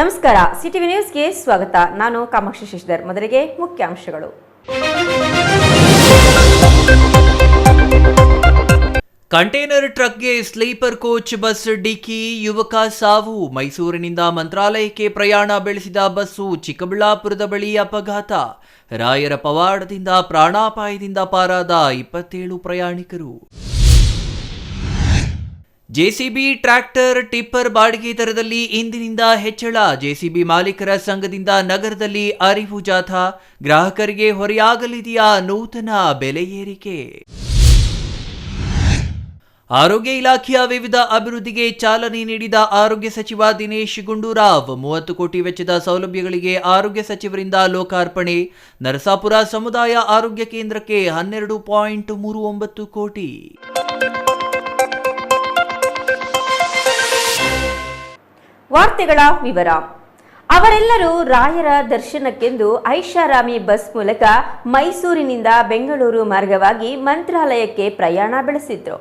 ನಮಸ್ಕಾರ, ಸಿಟಿವಿ ನ್ಯೂಸ್ಗೆ ಸ್ವಾಗತ. ನಾನು ಕಾಮಾಕ್ಷಿ ಶಶಿಧರ್. ಮೊದಲಿಗೆ ಮುಖ್ಯಾಂಶಗಳು. ಕಂಟೈನರ್ ಟ್ರಕ್ಗೆ ಸ್ಲೀಪರ್ ಕೋಚ್ ಬಸ್ ಡಿಕ್ಕಿ, ಯುವಕ ಸಾವು. ಮೈಸೂರಿನಿಂದ ಮಂತ್ರಾಲಯಕ್ಕೆ ಪ್ರಯಾಣ ಬೆಳೆಸಿದ ಬಸ್ಸು ಚಿಕ್ಕಬಳ್ಳಾಪುರದ ಬಳಿ ಅಪಘಾತ. ರಾಯರ ಪವಾಡದಿಂದ ಪ್ರಾಣಾಪಾಯದಿಂದ ಪಾರಾದ 27 ಪ್ರಯಾಣಿಕರು. ಜೆಸಿಬಿ, ಟ್ರ್ಯಾಕ್ಟರ್, ಟಿಪ್ಪರ್ ಬಾಡಿಗೆ ದರದಲ್ಲಿ ಇಂದಿನಿಂದ ಹೆಚ್ಚಳ. ಜೆಸಿಬಿ ಮಾಲೀಕರ ಸಂಘದಿಂದ ನಗರದಲ್ಲಿ ಅರಿವು ಜಾಥಾ. ಗ್ರಾಹಕರಿಗೆ ಹೊರೆಯಾಗಲಿದೆಯಾ ನೂತನ ಬೆಲೆ ಏರಿಕೆ? ಆರೋಗ್ಯ ಇಲಾಖೆಯ ವಿವಿಧ ಅಭಿವೃದ್ಧಿಗೆ ಚಾಲನೆ ನೀಡಿದ ಆರೋಗ್ಯ ಸಚಿವ ದಿನೇಶ್ ಗುಂಡೂರಾವ್. 30 ಕೋಟಿ ವೆಚ್ಚದ ಸೌಲಭ್ಯಗಳಿಗೆ ಆರೋಗ್ಯ ಸಚಿವರಿಂದ ಲೋಕಾರ್ಪಣೆ. ನರಸಾಪುರ ಸಮುದಾಯ ಆರೋಗ್ಯ ಕೇಂದ್ರಕ್ಕೆ 12.39 ಕೋಟಿ. ವಾರ್ತೆಗಳ ವಿವರ. ಅವರೆಲ್ಲರೂ ರಾಯರ ದರ್ಶನಕ್ಕೆಂದು ಐಷಾರಾಮಿ ಬಸ್ ಮೂಲಕ ಮೈಸೂರಿನಿಂದ ಬೆಂಗಳೂರು ಮಾರ್ಗವಾಗಿ ಮಂತ್ರಾಲಯಕ್ಕೆ ಪ್ರಯಾಣ ಬೆಳೆಸಿದ್ರು.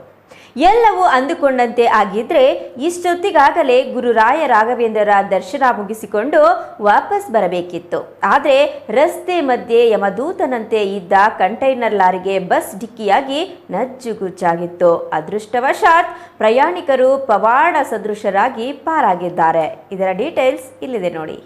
ಎಲ್ಲವೂ ಅಂದುಕೊಂಡಂತೆ ಆಗಿದ್ರೆ ಇಷ್ಟೊತ್ತಿಗಾಗಲೇ ಗುರುರಾಯ ರಾಘವೇಂದ್ರರ ದರ್ಶನ ಮುಗಿಸಿಕೊಂಡು ವಾಪಸ್ ಬರಬೇಕಿತ್ತು. ಆದರೆ ರಸ್ತೆ ಮಧ್ಯೆ ಯಮದೂತನಂತೆ ಇದ್ದ ಕಂಟೈನರ್ ಲಾರಿಗೆ ಬಸ್ ಡಿಕ್ಕಿಯಾಗಿ ನಜ್ಜುಗುಜ್ಜಾಗಿತ್ತು. ಅದೃಷ್ಟವಶಾತ್ ಪ್ರಯಾಣಿಕರು ಪವಾಡ ಸದೃಶರಾಗಿ ಪಾರಾಗಿದ್ದಾರೆ. ಇದರ ಡೀಟೇಲ್ಸ್ ಇಲ್ಲಿದೆ ನೋಡಿ.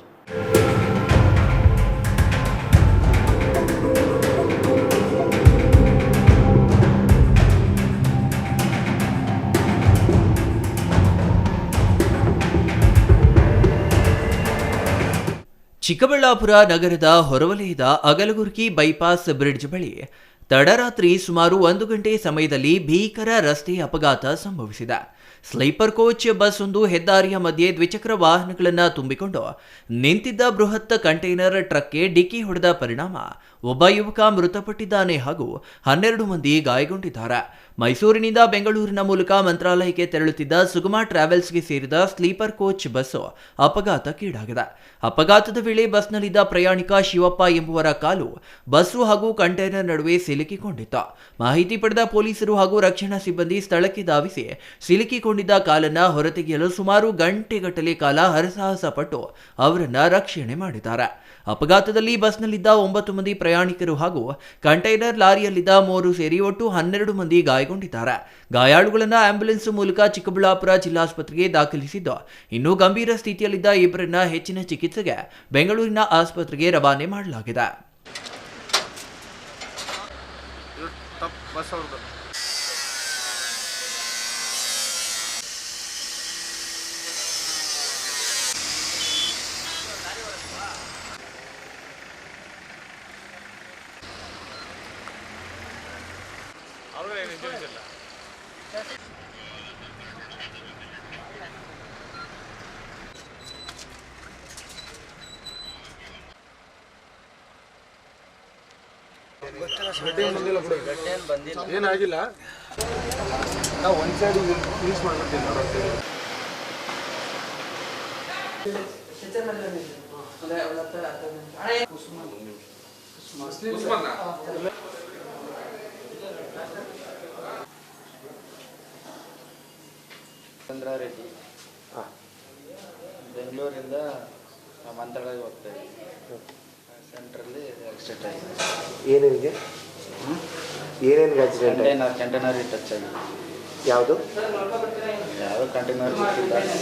ಚಿಕ್ಕಬಳ್ಳಾಪುರ ನಗರದ ಹೊರವಲಯದ ಅಗಲಗುರ್ಕಿ ಬೈಪಾಸ್ ಬ್ರಿಡ್ಜ್ ಬಳಿ ತಡರಾತ್ರಿ ಸುಮಾರು 1 ಗಂಟೆ ಸಮಯದಲ್ಲಿ ಭೀಕರ ರಸ್ತೆ ಅಪಘಾತ ಸಂಭವಿಸಿದೆ. ಸ್ಲೀಪರ್ ಕೋಚ್ ಬಸ್ ಒಂದು ಹೆದ್ದಾರಿಯ ಮಧ್ಯೆ ದ್ವಿಚಕ್ರ ವಾಹನಗಳನ್ನು ತುಂಬಿಕೊಂಡು ನಿಂತಿದ್ದ ಬೃಹತ್ ಕಂಟೈನರ್ ಟ್ರಕ್ಗೆ ಡಿಕ್ಕಿ ಹೊಡೆದ ಪರಿಣಾಮ ಒಬ್ಬ ಯುವಕ ಮೃತಪಟ್ಟಿದ್ದಾನೆ ಹಾಗೂ 12 ಮಂದಿ ಗಾಯಗೊಂಡಿದ್ದಾರೆ. ಮೈಸೂರಿನಿಂದ ಬೆಂಗಳೂರಿನ ಮೂಲಕ ಮಂತ್ರಾಲಯಕ್ಕೆ ತೆರಳುತ್ತಿದ್ದ ಸುಗಮ ಟ್ರಾವೆಲ್ಸ್ಗೆ ಸೇರಿದ ಸ್ಲೀಪರ್ ಕೋಚ್ ಬಸ್ ಅಪಘಾತಕ್ಕೀಡಾಗಿದೆ. ಅಪಘಾತದ ವೇಳೆ ಬಸ್ನಲ್ಲಿದ್ದ ಪ್ರಯಾಣಿಕ ಶಿವಪ್ಪ ಎಂಬುವರ ಕಾಲು ಬಸ್ಸು ಹಾಗೂ ಕಂಟೈನರ್ ನಡುವೆ ಸಿಲುಕಿಕೊಂಡಿತ್ತು. ಮಾಹಿತಿ ಪಡೆದ ಪೊಲೀಸರು ಹಾಗೂ ರಕ್ಷಣಾ ಸಿಬ್ಬಂದಿ ಸ್ಥಳಕ್ಕೆ ಧಾವಿಸಿ ಸಿಲುಕಿಕೊಂಡಿದ್ದ ಕಾಲನ್ನ ಹೊರತೆಗೆಯಲು ಸುಮಾರು ಗಂಟೆಗಟ್ಟಲೆ ಕಾಲ ಹರಸಾಹಸ ಪಟ್ಟು ಅವರನ್ನ ರಕ್ಷಣೆ ಮಾಡಿದ್ದಾರೆ. ಅಪಘಾತದಲ್ಲಿ ಬಸ್ನಲ್ಲಿದ್ದ 9 ಮಂದಿ ಪ್ರಯಾಣಿಕರು ಹಾಗೂ ಕಂಟೈನರ್ ಲಾರಿಯಲ್ಲಿದ್ದ 3 ಸೇರಿ ಒಟ್ಟು 12 ಮಂದಿ ಗಾಯಗೊಂಡಿದ್ದಾರೆ. ಗಾಯಾಳುಗಳನ್ನು ಆಂಬ್ಯುಲೆನ್ಸ್ ಮೂಲಕ ಚಿಕ್ಕಬಳ್ಳಾಪುರ ಜಿಲ್ಲಾಸ್ಪತ್ರೆಗೆ ದಾಖಲಿಸಿದ್ದು, ಇನ್ನು ಗಂಭೀರ ಸ್ಥಿತಿಯಲ್ಲಿದ್ದ ಇಬ್ಬರನ್ನ ಹೆಚ್ಚಿನ ಚಿಕಿತ್ಸೆಗೆ ಬೆಂಗಳೂರಿನ ಆಸ್ಪತ್ರೆಗೆ ರವಾನೆ ಮಾಡಲಾಗಿದೆ. ಏನಾಗಿಲ್ಲ, ನಾವು ಒಂದು ಸೈಡ್ ಯೂಸ್ ಮಾಡ್ಬಿಡ್ತೀವಿ. ಚಂದ್ರ ರೆಡ್ಡಿ ಬೆಂಗಳೂರಿಂದ ಮಂತ್ರಾಲಯ ಹೋಗ್ತಾ ಇದ್ದೀವಿ. ಸೆಂಟ್ರಲ್ಲಿ ಆಕ್ಸಿಡೆಂಟ್ ಆಗಿದೆ. ಏನೇನಿಗೆ ಆಕ್ಸಿಡೆಂಟ್? ಕಂಟೈನರ್ ಟಚ್ ಆಗಿದೆ. ಯಾವುದು ಕಂಟೈನರ್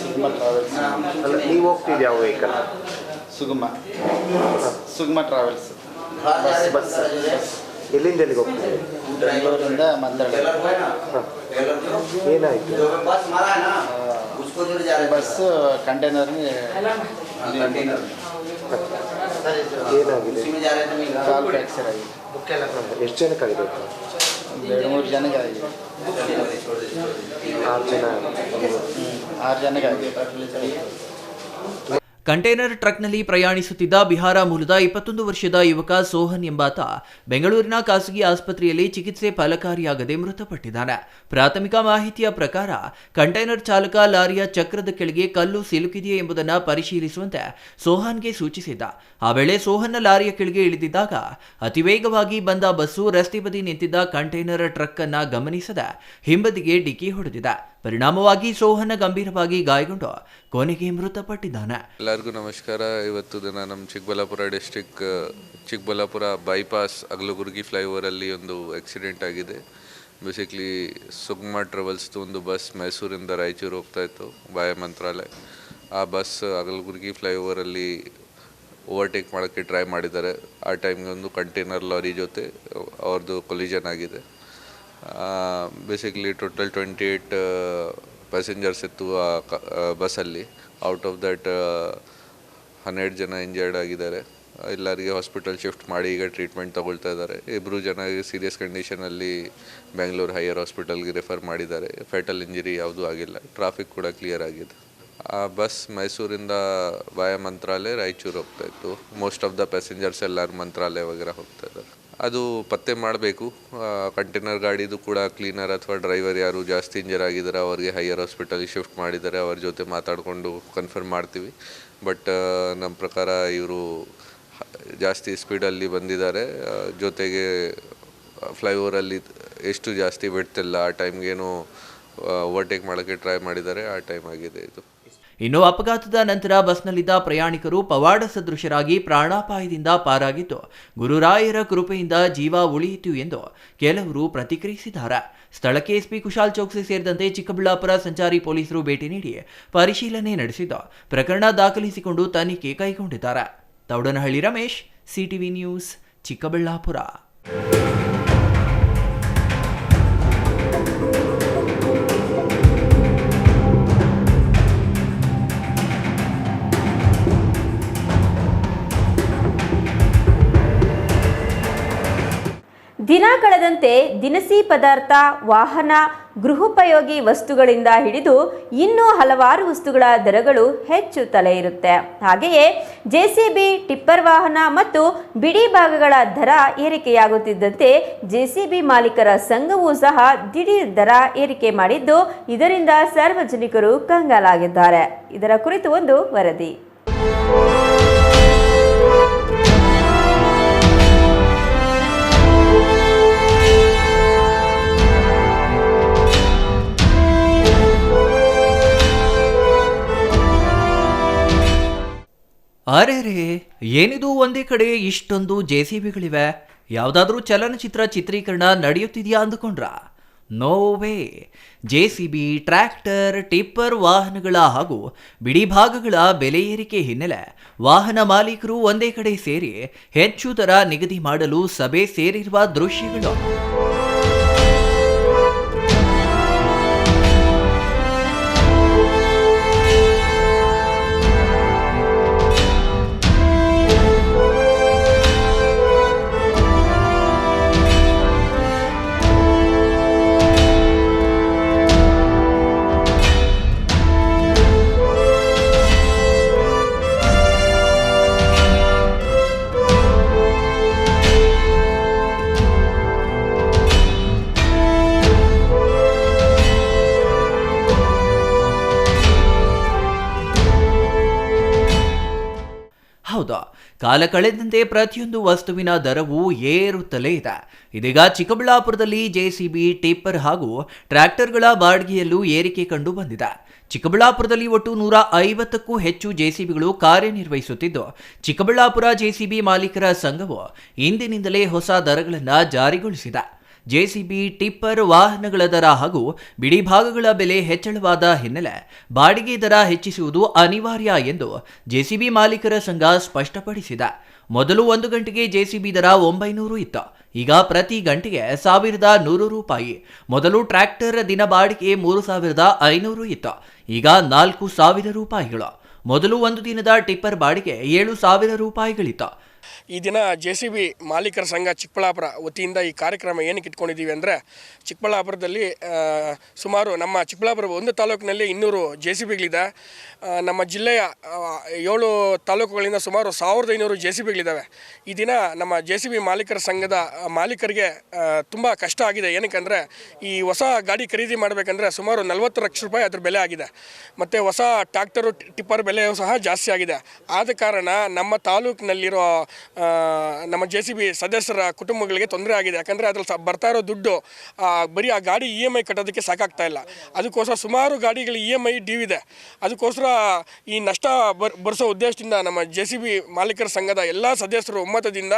ಸುಗಮ ಟ್ರಾವೆಲ್ಸ್. ಅಲ್ಲ, ನೀವು ಹೋಗ್ತಿದ್ದು ಯಾವ ವೆಹಿಕಲ್? ಸುಗಮ ಟ್ರಾವೆಲ್ಸ್ ಬಸ್. ಎಲ್ಲಿಂದ ಎಲ್ಲಿಗೆ ಹೋಗ್ತಿದ್ದೀವಿ? ಬೆಂಗಳೂರಿಂದ ಮಂತ್ರಾಲಯ. ಏನಾಯಿತು? ಬಸ್ ಕಂಟೈನರ್ಗೆ ಏನಾಗಿದೆ? ಕಾಲು ಫ್ರ್ಯಾಕ್ಚರ್ ಆಗಿದೆ. ಎಷ್ಟು ಜನಕ್ಕಾಗಿದೆ? 2-3 ಜನಕ್ಕೆ ಆಗಿದೆ. 6 ಜನಕ್ಕೆ ಆಗಿದೆ. ಕಂಟೈನರ್ ಟ್ರಕ್ನಲ್ಲಿ ಪ್ರಯಾಣಿಸುತ್ತಿದ್ದ ಬಿಹಾರ ಮೂಲದ 21 ವರ್ಷದ ಯುವಕ ಸೋಹನ್ ಎಂಬಾತ ಬೆಂಗಳೂರಿನ ಖಾಸಗಿ ಆಸ್ಪತ್ರೆಯಲ್ಲಿ ಚಿಕಿತ್ಸೆ ಫಲಕಾರಿಯಾಗದೆ ಮೃತಪಟ್ಟಿದ್ದಾನೆ. ಪ್ರಾಥಮಿಕ ಮಾಹಿತಿಯ ಪ್ರಕಾರ ಕಂಟೈನರ್ ಚಾಲಕ ಲಾರಿಯ ಚಕ್ರದ ಕೆಳಗೆ ಕಲ್ಲು ಸಿಲುಕಿದೆಯೇ ಎಂಬುದನ್ನು ಪರಿಶೀಲಿಸುವಂತೆ ಸೋಹನ್ಗೆ ಸೂಚಿಸಿದ್ದ. ಆ ವೇಳೆ ಸೋಹನ್ನ ಲಾರಿಯ ಕೆಳಗೆ ಇಳಿದಿದ್ದಾಗ ಅತಿವೇಗವಾಗಿ ಬಂದ ಬಸ್ಸು ರಸ್ತೆ ಬದಿ ನಿಂತಿದ್ದ ಕಂಟೈನರ್ ಟ್ರಕ್ ಅನ್ನ ಗಮನಿಸದ ಹಿಂಬದಿಗೆ ಡಿಕ್ಕಿ ಹೊಡೆದಿದೆ. ಪರಿಣಾಮವಾಗಿ ಸೋಹನ್ ಗಂಭೀರವಾಗಿ ಗಾಯಗೊಂಡು ಕೊನೆಗೆ ಮೃತಪಟ್ಟಿದ್ದಾನೆ. ಎಲ್ಲರಿಗೂ ನಮಸ್ಕಾರ. ಇವತ್ತು ದಿನ ನಮ್ಮ ಚಿಕ್ಕಬಳ್ಳಾಪುರ ಡಿಸ್ಟಿಕ್ ಚಿಕ್ಕಬಳ್ಳಾಪುರ ಬೈಪಾಸ್ ಅಗಲಗುರ್ಗಿ ಫ್ಲೈಓವರಲ್ಲಿ ಒಂದು ಆಕ್ಸಿಡೆಂಟ್ ಆಗಿದೆ. ಬೇಸಿಕ್ಲಿ ಸುಗ್ಮಾ ಟ್ರಾವೆಲ್ಸ್ದು ಒಂದು ಬಸ್ ಮೈಸೂರಿಂದ ರಾಯಚೂರು ಹೋಗ್ತಾ ಇತ್ತು ಬಾಯ ಮಂತ್ರಾಲಯ. ಆ ಬಸ್ ಅಗಲಗುರ್ಗಿ ಫ್ಲೈಓವರಲ್ಲಿ ಓವರ್ಟೇಕ್ ಮಾಡೋಕ್ಕೆ ಟ್ರೈ ಮಾಡಿದ್ದಾರೆ. ಆ ಟೈಮ್ಗೆ ಒಂದು ಕಂಟೈನರ್ ಲಾರಿ ಜೊತೆ ಅವ್ರದ್ದು ಕೊಲಿಜನ್ ಆಗಿದೆ. ಬೇಸಿಕ್ಲಿ ಟೋಟಲ್ 28 ಪ್ಯಾಸೆಂಜರ್ಸ್ ಇತ್ತು ಆ ಬಸ್ಸಲ್ಲಿ. ಔಟ್ ಆಫ್ ದಟ್ 12 ಜನ ಇಂಜರ್ಡ್ ಆಗಿದ್ದಾರೆ. ಎಲ್ಲರಿಗೆ ಹಾಸ್ಪಿಟಲ್ ಶಿಫ್ಟ್ ಮಾಡಿ ಈಗ ಟ್ರೀಟ್ಮೆಂಟ್ ತಗೊಳ್ತಾ ಇದ್ದಾರೆ. 2 ಜನ ಸೀರಿಯಸ್ ಕಂಡೀಷನಲ್ಲಿ ಬೆಂಗಳೂರು ಹೈಯರ್ ಹಾಸ್ಪಿಟಲ್ಗೆ ರೆಫರ್ ಮಾಡಿದ್ದಾರೆ. ಫೆಟಲ್ ಇಂಜರಿ ಯಾವುದೂ ಆಗಿಲ್ಲ. ಟ್ರಾಫಿಕ್ ಕೂಡ ಕ್ಲಿಯರ್ ಆಗಿದೆ. ಆ ಬಸ್ ಮೈಸೂರಿಂದ ವಾಯ ಮಂತ್ರಾಲಯ ರಾಯಚೂರು ಹೋಗ್ತಾ ಇತ್ತು. ಮೋಸ್ಟ್ ಆಫ್ ದ ಪ್ಯಾಸೆಂಜರ್ಸ್ ಎಲ್ಲರೂ ಮಂತ್ರಾಲಯ ವಗೇರೆ ಹೋಗ್ತಾ ಇದ್ದಾರೆ. ಅದು ಪತ್ತೆ ಮಾಡಬೇಕು. ಕಂಟೈನರ್ ಗಾಡಿದು ಕೂಡ ಕ್ಲೀನರ್ ಅಥವಾ ಡ್ರೈವರ್ ಯಾರು ಜಾಸ್ತಿ ಇಂಜರ್ ಆಗಿದ್ದಾರೆ ಅವರಿಗೆ ಹೈಯರ್ ಹಾಸ್ಪಿಟಲ್ಗೆ ಶಿಫ್ಟ್ ಮಾಡಿದ್ದಾರೆ. ಅವ್ರ ಜೊತೆ ಮಾತಾಡಿಕೊಂಡು ಕನ್ಫರ್ಮ್ ಮಾಡ್ತೀವಿ. ಬಟ್ ನಮ್ಮ ಪ್ರಕಾರ ಇವರು ಜಾಸ್ತಿ ಸ್ಪೀಡಲ್ಲಿ ಬಂದಿದ್ದಾರೆ. ಜೊತೆಗೆ ಫ್ಲೈಓವರಲ್ಲಿ ಎಷ್ಟು ಜಾಸ್ತಿ ಬಿಡ್ತಿಲ್ಲ. ಆ ಟೈಮ್ಗೇನು ಓವರ್ಟೇಕ್ ಮಾಡೋಕ್ಕೆ ಟ್ರೈ ಮಾಡಿದ್ದಾರೆ. ಆ ಟೈಮ್ ಆಗಿದೆ ಇದು. ಇನ್ನು ಅಪಘಾತದ ನಂತರ ಬಸ್ನಲ್ಲಿದ್ದ ಪ್ರಯಾಣಿಕರು ಪವಾಡ ಸದೃಶರಾಗಿ ಪ್ರಾಣಾಪಾಯದಿಂದ ಪಾರಾಗಿದ್ದು ಗುರುರಾಯರ ಕೃಪೆಯಿಂದ ಜೀವ ಉಳಿಯಿತು ಎಂದು ಕೆಲವರು ಪ್ರತಿಕ್ರಿಯಿಸಿದ್ದಾರೆ. ಸ್ಥಳಕ್ಕೆ ಎಸ್ಪಿ ಕುಶಾಲ್ ಚೌಕ್ಸಿ ಸೇರಿದಂತೆ ಚಿಕ್ಕಬಳ್ಳಾಪುರ ಸಂಚಾರಿ ಪೊಲೀಸರು ಭೇಟಿ ನೀಡಿ ಪರಿಶೀಲನೆ ನಡೆಸಿದ್ದು ಪ್ರಕರಣ ದಾಖಲಿಸಿಕೊಂಡು ತನಿಖೆ ಕೈಗೊಂಡಿದ್ದಾರೆ. Thoudanahalli Ramesh, CTV news, Chikkaballapur. ದಿನ ಕಳೆದಂತೆ ದಿನಸಿ ಪದಾರ್ಥ, ವಾಹನ, ಗೃಹೋಪಯೋಗಿ ವಸ್ತುಗಳಿಂದ ಹಿಡಿದು ಇನ್ನೂ ಹಲವಾರು ವಸ್ತುಗಳ ದರಗಳು ಹೆಚ್ಚುತ್ತಲೇ ಇರುತ್ತೆ. ಹಾಗೆಯೇ ಜೆಸಿಬಿ, ಟಿಪ್ಪರ್ ವಾಹನ ಮತ್ತು ಬಿಡಿ ಭಾಗಗಳ ದರ ಏರಿಕೆಯಾಗುತ್ತಿದ್ದಂತೆ ಜೆಸಿಬಿ ಮಾಲೀಕರ ಸಂಘವೂ ಸಹ ದಿಢೀರ್ ದರ ಏರಿಕೆ ಮಾಡಿದ್ದು ಇದರಿಂದ ಸಾರ್ವಜನಿಕರು ಕಂಗಾಲಾಗಿದ್ದಾರೆ. ಇದರ ಕುರಿತು ಒಂದು ವರದಿ. ಅರೆರೇ, ಏನಿದು ಒಂದೇ ಕಡೆ ಇಷ್ಟೊಂದು ಜೆಸಿಬಿಗಳಿವೆ? ಯಾವುದಾದ್ರೂ ಚಲನಚಿತ್ರ ಚಿತ್ರೀಕರಣ ನಡೆಯುತ್ತಿದೆಯಾ ಅಂದುಕೊಂಡ್ರ? ನೋವೇ. ಜೆಸಿಬಿ, ಟ್ರ್ಯಾಕ್ಟರ್, ಟಿಪ್ಪರ್ ವಾಹನಗಳ ಹಾಗೂ ಬಿಡಿ ಭಾಗಗಳ ಬೆಲೆ ಏರಿಕೆ ಹಿನ್ನೆಲೆ ವಾಹನ ಮಾಲೀಕರು ಒಂದೇ ಕಡೆ ಸೇರಿ ಹೆಚ್ಚು ದರ ನಿಗದಿ ಮಾಡಲು ಸಭೆ ಸೇರಿರುವ ದೃಶ್ಯಗಳು. ಹೌದಾ, ಕಾಲ ಕಳೆದಂತೆ ಪ್ರತಿಯೊಂದು ವಸ್ತುವಿನ ದರವು ಏರುತ್ತಲೇ ಇದೆ. ಇದೀಗ ಚಿಕ್ಕಬಳ್ಳಾಪುರದಲ್ಲಿ ಜೆಸಿಬಿ, ಟಿಪ್ಪರ್ ಹಾಗೂ ಟ್ರ್ಯಾಕ್ಟರ್ಗಳ ಬಾಡಿಗೆಯಲ್ಲೂ ಏರಿಕೆ ಕಂಡು ಬಂದಿದೆ. ಚಿಕ್ಕಬಳ್ಳಾಪುರದಲ್ಲಿ ಒಟ್ಟು 150ಕ್ಕೂ ಹೆಚ್ಚು ಜೆಸಿಬಿಗಳು ಕಾರ್ಯನಿರ್ವಹಿಸುತ್ತಿದ್ದು ಚಿಕ್ಕಬಳ್ಳಾಪುರ ಜೆಸಿಬಿ ಮಾಲೀಕರ ಸಂಘವು ಇಂದಿನಿಂದಲೇ ಹೊಸ ದರಗಳನ್ನು ಜಾರಿಗೊಳಿಸಿದೆ. ಜೆಸಿಬಿ, ಟಿಪ್ಪರ್ ವಾಹನಗಳ ದರ ಹಾಗೂ ಬಿಡಿ ಭಾಗಗಳ ಬೆಲೆ ಹೆಚ್ಚಳವಾದ ಹಿನ್ನೆಲೆ ಬಾಡಿಗೆ ದರ ಹೆಚ್ಚಿಸುವುದು ಅನಿವಾರ್ಯ ಎಂದು ಜೆಸಿಬಿ ಮಾಲೀಕರ ಸಂಘ ಸ್ಪಷ್ಟಪಡಿಸಿದೆ. ಮೊದಲು 1 ಗಂಟೆಗೆ ಜೆಸಿಬಿ ದರ 900 ಇತ್ತು. ಈಗ ಪ್ರತಿ ಗಂಟೆಗೆ 1100 ರೂಪಾಯಿ. ಮೊದಲು ಟ್ರ್ಯಾಕ್ಟರ್ ದಿನ ಬಾಡಿಗೆ 3500 ಇತ್ತು. ಈಗ 4000 ರೂಪಾಯಿಗಳು. ಮೊದಲು ಒಂದು ದಿನದ ಟಿಪ್ಪರ್ ಬಾಡಿಗೆ 7000 ರೂಪಾಯಿಗಳಿತ್ತು. ಈ ದಿನ ಜೆಸಿಬಿ ಮಾಲೀಕರ ಸಂಘ ಚಿಕ್ಕಬಳ್ಳಾಪುರ ವತಿಯಿಂದ ಈ ಕಾರ್ಯಕ್ರಮ ಏನಕ್ಕೆ ಇಟ್ಕೊಂಡಿದ್ದೀವಿ ಅಂದರೆ, ಚಿಕ್ಕಬಳ್ಳಾಪುರದಲ್ಲಿ ಸುಮಾರು ನಮ್ಮ ಚಿಕ್ಕಬಳ್ಳಾಪುರ ಒಂದು ತಾಲೂಕಿನಲ್ಲಿ 200 ಜೆಸಿಬಿಗಳಿದೆ. ನಮ್ಮ ಜಿಲ್ಲೆಯ 7 ತಾಲೂಕುಗಳಿಂದ ಸುಮಾರು 1500 ಜೆಸಿಬಿಗಳಿದ್ದಾವೆ. ಈ ದಿನ ನಮ್ಮ ಜೆಸಿಬಿ ಮಾಲೀಕರ ಸಂಘದ ಮಾಲೀಕರಿಗೆ ತುಂಬ ಕಷ್ಟ ಆಗಿದೆ. ಏನಕ್ಕೆ ಈ ಹೊಸ ಗಾಡಿ ಖರೀದಿ ಮಾಡಬೇಕಂದ್ರೆ ಸುಮಾರು 40 ಲಕ್ಷ ರೂಪಾಯಿ ಅದ್ರ ಬೆಲೆ ಆಗಿದೆ. ಮತ್ತು ಹೊಸ ಟ್ರ್ಯಾಕ್ಟರು, ಟಿಪ್ಪರ್ ಬೆಲೆ ಸಹ ಜಾಸ್ತಿ ಆಗಿದೆ. ಆದ ಕಾರಣ ನಮ್ಮ ತಾಲೂಕಿನಲ್ಲಿರೋ ನಮ್ಮ JCB ಸದಸ್ಯರ ಕುಟುಂಬಗಳಿಗೆ ತೊಂದರೆ ಆಗಿದೆ. ಯಾಕಂದರೆ ಅದ್ರಲ್ಲಿ ಬರ್ತಾ ಇರೋ ದುಡ್ಡು ಬರೀ ಆ ಗಾಡಿ EMI ಕಟ್ಟೋದಕ್ಕೆ ಸಾಕಾಗ್ತಾ ಇಲ್ಲ. ಅದಕ್ಕೋಸ್ಕರ ಸುಮಾರು ಗಾಡಿಗಳು EMI ಡ್ಯೂ ಇದೆ. ಅದಕ್ಕೋಸ್ಕರ ಈ ನಷ್ಟ ಬರೆಸೋ ಉದ್ದೇಶದಿಂದ ನಮ್ಮ JCB ಮಾಲೀಕರ ಸಂಘದ ಎಲ್ಲ ಸದಸ್ಯರು ಒಮ್ಮತದಿಂದ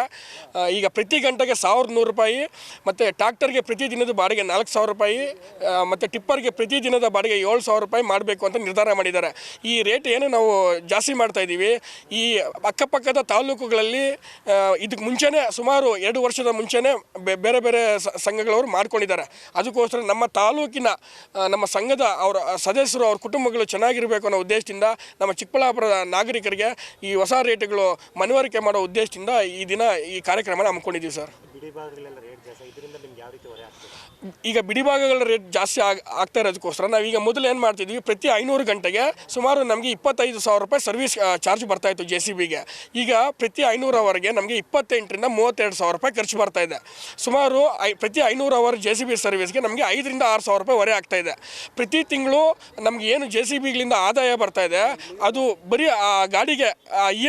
ಈಗ ಪ್ರತಿ ಗಂಟೆಗೆ 1100 ರೂಪಾಯಿ ಮತ್ತು ಟ್ರ್ಯಾಕ್ಟರ್ಗೆ ಪ್ರತಿ ದಿನದ ಬಾಡಿಗೆ 4000 ರೂಪಾಯಿ ಮತ್ತು ಟಿಪ್ಪರ್ಗೆ ಪ್ರತಿ ದಿನದ ಬಾಡಿಗೆ 7000 ರೂಪಾಯಿ ಮಾಡಬೇಕು ಅಂತ ನಿರ್ಧಾರ ಮಾಡಿದ್ದಾರೆ. ಈ ರೇಟ್ ಏನು ನಾವು ಜಾಸ್ತಿ ಮಾಡ್ತಾ ಇದ್ದೀವಿ. ಈ ಅಕ್ಕಪಕ್ಕದ ತಾಲೂಕುಗಳಲ್ಲಿ ಇದಕ್ಕೆ ಮುಂಚೆನೇ ಸುಮಾರು 2 ವರ್ಷದ ಮುಂಚೆನೇ ಬೇರೆ ಬೇರೆ ಸಂಘಗಳವರು ಮಾಡ್ಕೊಂಡಿದ್ದಾರೆ. ಅದಕ್ಕೋಸ್ಕರ ನಮ್ಮ ತಾಲೂಕಿನ ನಮ್ಮ ಸಂಘದ ಅವರ ಸದಸ್ಯರು ಅವ್ರ ಕುಟುಂಬಗಳು ಚೆನ್ನಾಗಿರಬೇಕು ಅನ್ನೋ ಉದ್ದೇಶದಿಂದ ನಮ್ಮ ಚಿಕ್ಕಬಳ್ಳಾಪುರದ ನಾಗರಿಕರಿಗೆ ಈ ಹೊಸ ರೇಟ್ಗಳು ಮನವರಿಕೆ ಮಾಡೋ ಉದ್ದೇಶದಿಂದ ಈ ದಿನ ಈ ಕಾರ್ಯಕ್ರಮನ ಹಮ್ಮಿಕೊಂಡಿದ್ದೀವಿ ಸರ್. ಈಗ ಬಿಡಿಭಾಗಗಳ ರೇಟ್ ಜಾಸ್ತಿ ಆಗ್ತಾ ಇರೋದಕ್ಕೋಸ್ಕರ ನಾವೀಗ ಮೊದಲು ಏನು ಮಾಡ್ತಿದ್ವಿ, ಪ್ರತಿ 500 ಗಂಟೆಗೆ ಸುಮಾರು ನಮಗೆ 25,000 ರೂಪಾಯಿ ಸರ್ವಿಸ್ ಚಾರ್ಜ್ ಬರ್ತಾಯಿತ್ತು JCBಗೆ. ಈಗ ಪ್ರತಿ 500 ಅವರ್ಗೆ ನಮಗೆ 28,000 ರಿಂದ 32,000 ರೂಪಾಯಿ ಖರ್ಚು ಬರ್ತಾ ಇದೆ. ಸುಮಾರು ಪ್ರತಿ 500 ಅವರ್ JCB ಸರ್ವಿಸ್ಗೆ ನಮಗೆ 5,000 ರಿಂದ 6,000 ರೂಪಾಯಿ ಹೊರೆ ಆಗ್ತಾ ಇದೆ. ಪ್ರತಿ ತಿಂಗಳು ನಮಗೆ ಏನು JCBಗಳಿಂದ ಆದಾಯ ಬರ್ತಾ ಇದೆ ಅದು ಬರೀ ಆ ಗಾಡಿಗೆ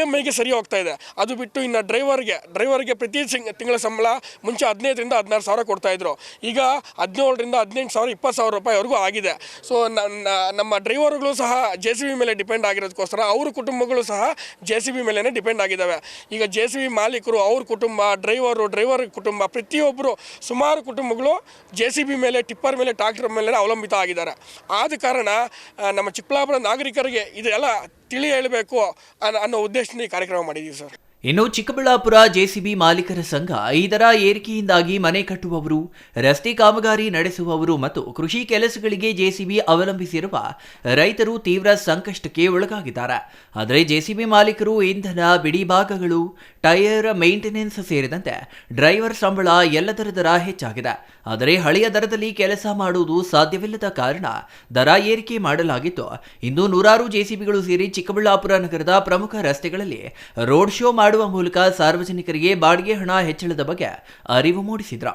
EMIಗೆ ಸರಿ ಹೋಗ್ತಾ ಇದೆ. ಅದು ಬಿಟ್ಟು ಇನ್ನು ಡ್ರೈವರ್ಗೆ ಪ್ರತಿ ತಿಂಗಳ ಸಂಬಳ ಮುಂಚೆ 15,000 ರಿಂದ 16,000 ಕೊಡ್ತಾಯಿದ್ರು. ಈಗ 17,000 ರಿಂದ 18,000 20,000 ರೂಪಾಯಿವರೆಗೂ ಆಗಿದೆ. ಸೊ ನಮ್ಮ ಡ್ರೈವರ್ಗಳು ಸಹ JCB ಮೇಲೆ ಡಿಪೆಂಡ್ ಆಗಿರೋದಕ್ಕೋಸ್ಕರ ಅವ್ರ ಕುಟುಂಬಗಳು ಸಹ JCB ಮೇಲೇ ಡಿಪೆಂಡ್ ಆಗಿದ್ದಾವೆ. ಈಗ JCB ಮಾಲೀಕರು, ಅವ್ರ ಕುಟುಂಬ, ಡ್ರೈವರ್ ಕುಟುಂಬ, ಪ್ರತಿಯೊಬ್ಬರು ಸುಮಾರು ಕುಟುಂಬಗಳು JCB ಮೇಲೆ, ಟಿಪ್ಪರ್ ಮೇಲೆ, ಟ್ರ್ಯಾಕ್ಟರ್ ಮೇಲೆ ಅವಲಂಬಿತ ಆಗಿದ್ದಾರೆ. ಆದ ಕಾರಣ ನಮ್ಮ ಚಿಕ್ಕಬಳ್ಳಾಪುರ ನಾಗರಿಕರಿಗೆ ಇದೆಲ್ಲ ತಿಳಿ ಹೇಳಬೇಕು ಅನ್ನೋ ಉದ್ದೇಶದಿಂದ ಈ ಕಾರ್ಯಕ್ರಮ ಮಾಡಿದ್ದೀವಿ ಸರ್. ಇನ್ನು ಚಿಕ್ಕಬಳ್ಳಾಪುರ JCB ಮಾಲೀಕರ ಸಂಘ ಈ ದರ ಏರಿಕೆಯಿಂದಾಗಿ ಮನೆ ಕಟ್ಟುವವರು, ರಸ್ತೆ ಕಾಮಗಾರಿ ನಡೆಸುವವರು ಮತ್ತು ಕೃಷಿ ಕೆಲಸಗಳಿಗೆ JCB ಅವಲಂಬಿಸಿರುವ ರೈತರು ತೀವ್ರ ಸಂಕಷ್ಟಕ್ಕೆ ಒಳಗಾಗಿದ್ದಾರೆ. ಆದರೆ JCB ಮಾಲೀಕರು ಇಂಧನ, ಬಿಡಿಭಾಗಗಳು, ಟೈರ್ ಮೇಂಟೆನೆನ್ಸ್ ಸೇರಿದಂತೆ ಡ್ರೈವರ್ ಸಂಬಳ ಎಲ್ಲದರ ದರ ಹೆಚ್ಚಾಗಿದೆ. ಆದರೆ ಹಳೆಯ ದರದಲ್ಲಿ ಕೆಲಸ ಮಾಡುವುದು ಸಾಧ್ಯವಿಲ್ಲದ ಕಾರಣ ದರ ಏರಿಕೆ ಮಾಡಲಾಗಿತ್ತು. ಇಂದು ನೂರಾರು JCBಗಳು ಸೇರಿ ಚಿಕ್ಕಬಳ್ಳಾಪುರ ನಗರದ ಪ್ರಮುಖ ರಸ್ತೆಗಳಲ್ಲಿ ರೋಡ್ ಶೋ ಮಾಡುವ ಮೂಲಕ ಸಾರ್ವಜನಿಕರಿಗೆ ಬಾಡಿಗೆ ಹಣ ಹೆಚ್ಚಳದ ಬಗ್ಗೆ ಅರಿವು ಮೂಡಿಸಿದ್ರು.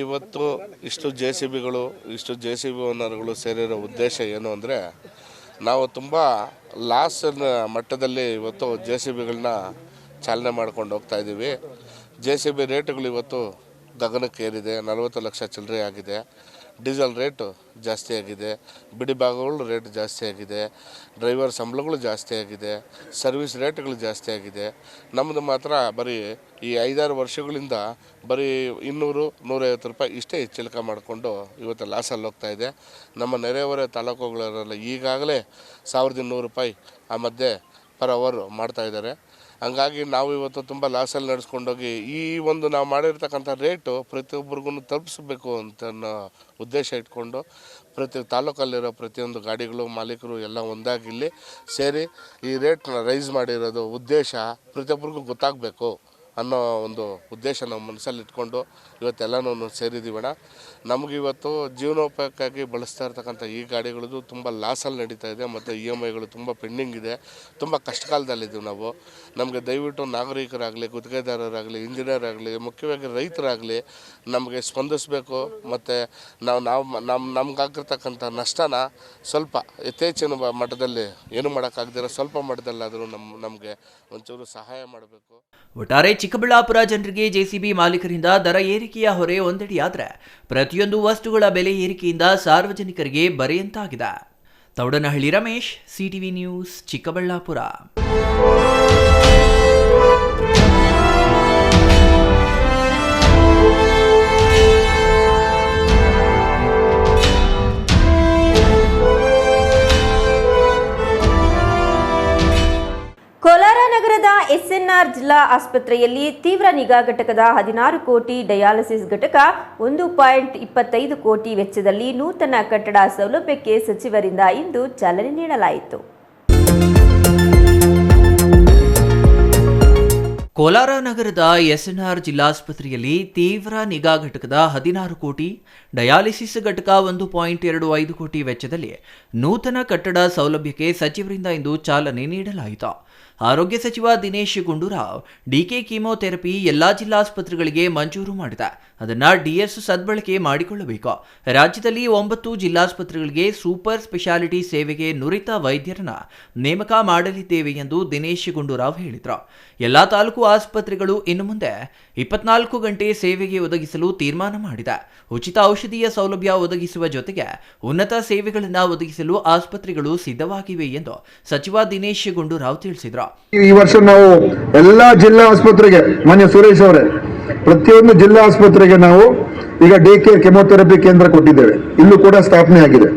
ಇವತ್ತು ಇಷ್ಟು JCBಗಳು, ಇಷ್ಟು JCB ಓನರ್ಗಳು ಸೇರಿರೋ ಉದ್ದೇಶ ಏನು ಅಂದರೆ, ನಾವು ತುಂಬ ಲಾಸ್ ಮಟ್ಟದಲ್ಲಿ ಇವತ್ತು JCBಗಳನ್ನ ಚಾಲನೆ ಮಾಡ್ಕೊಂಡು ಹೋಗ್ತಾ ಇದ್ದೀವಿ. JCB ರೇಟ್ಗಳು ಇವತ್ತು ಗಗನಕ್ಕೇರಿದೆ. 40 ಲಕ್ಷ ಚಿಲ್ಲರೆ ಆಗಿದೆ. ಡೀಸೆಲ್ ರೇಟು ಜಾಸ್ತಿ ಆಗಿದೆ, ಬಿಡಿಭಾಗಗಳು ರೇಟ್ ಜಾಸ್ತಿ ಆಗಿದೆ, ಡ್ರೈವರ್ ಸಂಬಳಗಳು ಜಾಸ್ತಿ ಆಗಿದೆ, ಸರ್ವಿಸ್ ರೇಟ್ಗಳು ಜಾಸ್ತಿ ಆಗಿದೆ. ನಮ್ಮದು ಮಾತ್ರ ಬರೀ ಈ 5-6 ವರ್ಷಗಳಿಂದ ಬರೀ 200-150 ರೂಪಾಯಿ ಇಷ್ಟೇ ಹೆಚ್ಚಿಳಿಕ ಮಾಡಿಕೊಂಡು ಇವತ್ತು ಲಾಸಲ್ಲಿ ಹೋಗ್ತಾ ಇದೆ. ನಮ್ಮ ನೆರೆಹೊರೆ ತಾಲೂಕುಗಳೆಲ್ಲ ಈಗಾಗಲೇ 1,200 ರೂಪಾಯಿ ಆ ಮಧ್ಯೆ ಪರ್ ಅವರು ಮಾಡ್ತಾಯಿದ್ದಾರೆ. ಹಂಗಾಗಿ ನಾವು ಇವತ್ತು ತುಂಬ ಲಾಸಲ್ಲಿ ನಡೆಸ್ಕೊಂಡೋಗಿ ಈ ಒಂದು ನಾವು ಮಾಡಿರ್ತಕ್ಕಂಥ ರೇಟು ಪ್ರತಿಯೊಬ್ಬರಿಗೂ ತಲುಪಿಸ್ಬೇಕು ಅಂತ ಉದ್ದೇಶ ಇಟ್ಕೊಂಡು ಪ್ರತಿ ತಾಲೂಕಲ್ಲಿರೋ ಪ್ರತಿಯೊಂದು ಗಾಡಿಗಳು ಮಾಲೀಕರು ಎಲ್ಲ ಒಂದಾಗಿ ಇಲ್ಲಿ ಸೇರಿ ಈ ರೇಟ್ನ ರೈಸ್ ಮಾಡಿರೋದು ಉದ್ದೇಶ ಪ್ರತಿಯೊಬ್ಬರಿಗೂ ಗೊತ್ತಾಗಬೇಕು ಅನ್ನೋ ಒಂದು ಉದ್ದೇಶ ನಾವು ಮನಸ್ಸಲ್ಲಿ ಇಟ್ಕೊಂಡು ಇವತ್ತೆಲ್ಲನೂ ಸೇರಿದ್ದೀವಣ್ಣ. ನಮಗಿವತ್ತು ಜೀವನೋಪಾಯಕ್ಕಾಗಿ ಬಳಸ್ತಾ ಇರ್ತಕ್ಕಂಥ ಈ ಗಾಡಿಗಳದ್ದು ತುಂಬ ಲಾಸಲ್ಲಿ ನಡೀತಾ ಇದೆ ಮತ್ತು EMIಗಳು ತುಂಬ ಪೆಂಡಿಂಗ್ ಇದೆ. ತುಂಬ ಕಷ್ಟಕಾಲದಲ್ಲಿದ್ದೀವಿ ನಾವು. ನಮಗೆ ದಯವಿಟ್ಟು ನಾಗರಿಕರಾಗಲಿ, ಗುತ್ತಿಗೆದಾರರಾಗಲಿ, ಇಂಜಿನಿಯರ್ ಆಗಲಿ, ಮುಖ್ಯವಾಗಿ ರೈತರಾಗಲಿ ನಮಗೆ ಸ್ಪಂದಿಸಬೇಕು. ಮತ್ತು ನಮ್ಗಾಗಿರ್ತಕ್ಕಂಥ ನಷ್ಟನ ಸ್ವಲ್ಪ ಯಥೇಚ್ಛಿನ ಮಟ್ಟದಲ್ಲಿ ಏನು ಮಾಡೋಕ್ಕಾಗದಿರೋ ಸ್ವಲ್ಪ ಮಟ್ಟದಲ್ಲಾದರೂ ನಮಗೆ ಒಂಚೂರು ಸಹಾಯ ಮಾಡಬೇಕು. ಒಟ್ಟಾರೆ ಚಿಕ್ಕಬಳ್ಳಾಪುರ ಜನರಿಗೆ JCB ಮಾಲೀಕರಿಂದ ದರ ಏರಿಕೆಯ ಹೊರೆ ಒಂದೆಡೆಯಾದರೆ ಪ್ರತಿಯೊಂದು ವಸ್ತುಗಳ ಬೆಲೆ ಏರಿಕೆಯಿಂದ ಸಾರ್ವಜನಿಕರಿಗೆ ಬರೆಯಂತಾಗಿದೆ. Thoudanahalli Ramesh, CTV news, Chikkaballapur. ಕೋಲಾರ ನಗರದ SNR ಜಿಲ್ಲಾ ಆಸ್ಪತ್ರೆಯಲ್ಲಿ ತೀವ್ರ ನಿಗಾ ಘಟಕದ 16 ಕೋಟಿ, ಡಯಾಲಿಸಿಸ್ ಘಟಕ 1.25 ಕೋಟಿ ವೆಚ್ಚದಲ್ಲಿ ನೂತನ ಕಟ್ಟಡ ಸೌಲಭ್ಯಕ್ಕೆ ಸಚಿವರಿಂದ ಇಂದು ಚಾಲನೆ ನೀಡಲಾಯಿತು. ಕೋಲಾರ ನಗರದ SNR ಜಿಲ್ಲಾಸ್ಪತ್ರೆಯಲ್ಲಿ ತೀವ್ರ ನಿಗಾ ಘಟಕದ 16 ಕೋಟಿ, ಡಯಾಲಿಸಿಸ್ ಘಟಕ 1.25 ಕೋಟಿ ವೆಚ್ಚದಲ್ಲಿ ನೂತನ ಕಟ್ಟಡ ಸೌಲಭ್ಯಕ್ಕೆ ಸಚಿವರಿಂದ ಇಂದು ಚಾಲನೆ ನೀಡಲಾಯಿತು. ಆರೋಗ್ಯ ಸಚಿವ ದಿನೇಶ್ ಗುಂಡೂರಾವ್ ಡಿಕೆ ಕೀಮೋಥೆರಪಿ ಎಲ್ಲಾ ಜಿಲ್ಲಾಸ್ಪತ್ರೆಗಳಿಗೆ ಮಂಜೂರು ಮಾಡಿದೆ. ಅದನ್ನ ಡಿಎಸ್ ಸದ್ಬಳಕೆ ಮಾಡಿಕೊಳ್ಳಬೇಕು. ರಾಜ್ಯದಲ್ಲಿ 9 ಜಿಲ್ಲಾಸ್ಪತ್ರೆಗಳಿಗೆ ಸೂಪರ್ ಸ್ಪೆಷಾಲಿಟಿ ಸೇವೆಗೆ ನುರಿತ ವೈದ್ಯರನ್ನ ನೇಮಕ ಮಾಡಲಿದ್ದೇವೆ ಎಂದು ದಿನೇಶ್ ಗುಂಡೂರಾವ್ ಹೇಳಿದರು. ಎಲ್ಲಾ ತಾಲೂಕು ಆಸ್ಪತ್ರೆಗಳು ಇನ್ನು ಮುಂದೆ 24 ಗಂಟೆ ಸೇವೆಗೆ ಒದಗಿಸಲು ತೀರ್ಮಾನ ಮಾಡಿದೆ. ಉಚಿತ ಔಷಧೀಯ ಸೌಲಭ್ಯ ಒದಗಿಸುವ ಜೊತೆಗೆ ಉನ್ನತ ಸೇವೆಗಳನ್ನು ಒದಗಿಸಲು ಆಸ್ಪತ್ರೆಗಳು ಸಿದ್ಧವಾಗಿವೆ ಎಂದು ಸಚಿವ ದಿನೇಶ್ ಗುಂಡೂರಾವ್ ತಿಳಿಸಿದರು. ಈ ವರ್ಷ ನಾವು ಎಲ್ಲಾ ಜಿಲ್ಲಾ ಆಸ್ಪತ್ರೆಗೆ ಮಾನ್ಯ ಸುರೇಶ್ ಅವರೇ ಪ್ರತಿಯೊಂದು ಜಿಲ್ಲಾ ಆಸ್ಪತ್ರೆಗೆ ನಾವು ಈಗ ಡಿಕೆ ಕೆಮೊಥೆರಪಿ ಕೇಂದ್ರ ಕೊಟ್ಟಿದ್ದೇವೆ. ಇಲ್ಲೂ ಕೂಡ ಸ್ಥಾಪನೆ ಆಗಿದೆ.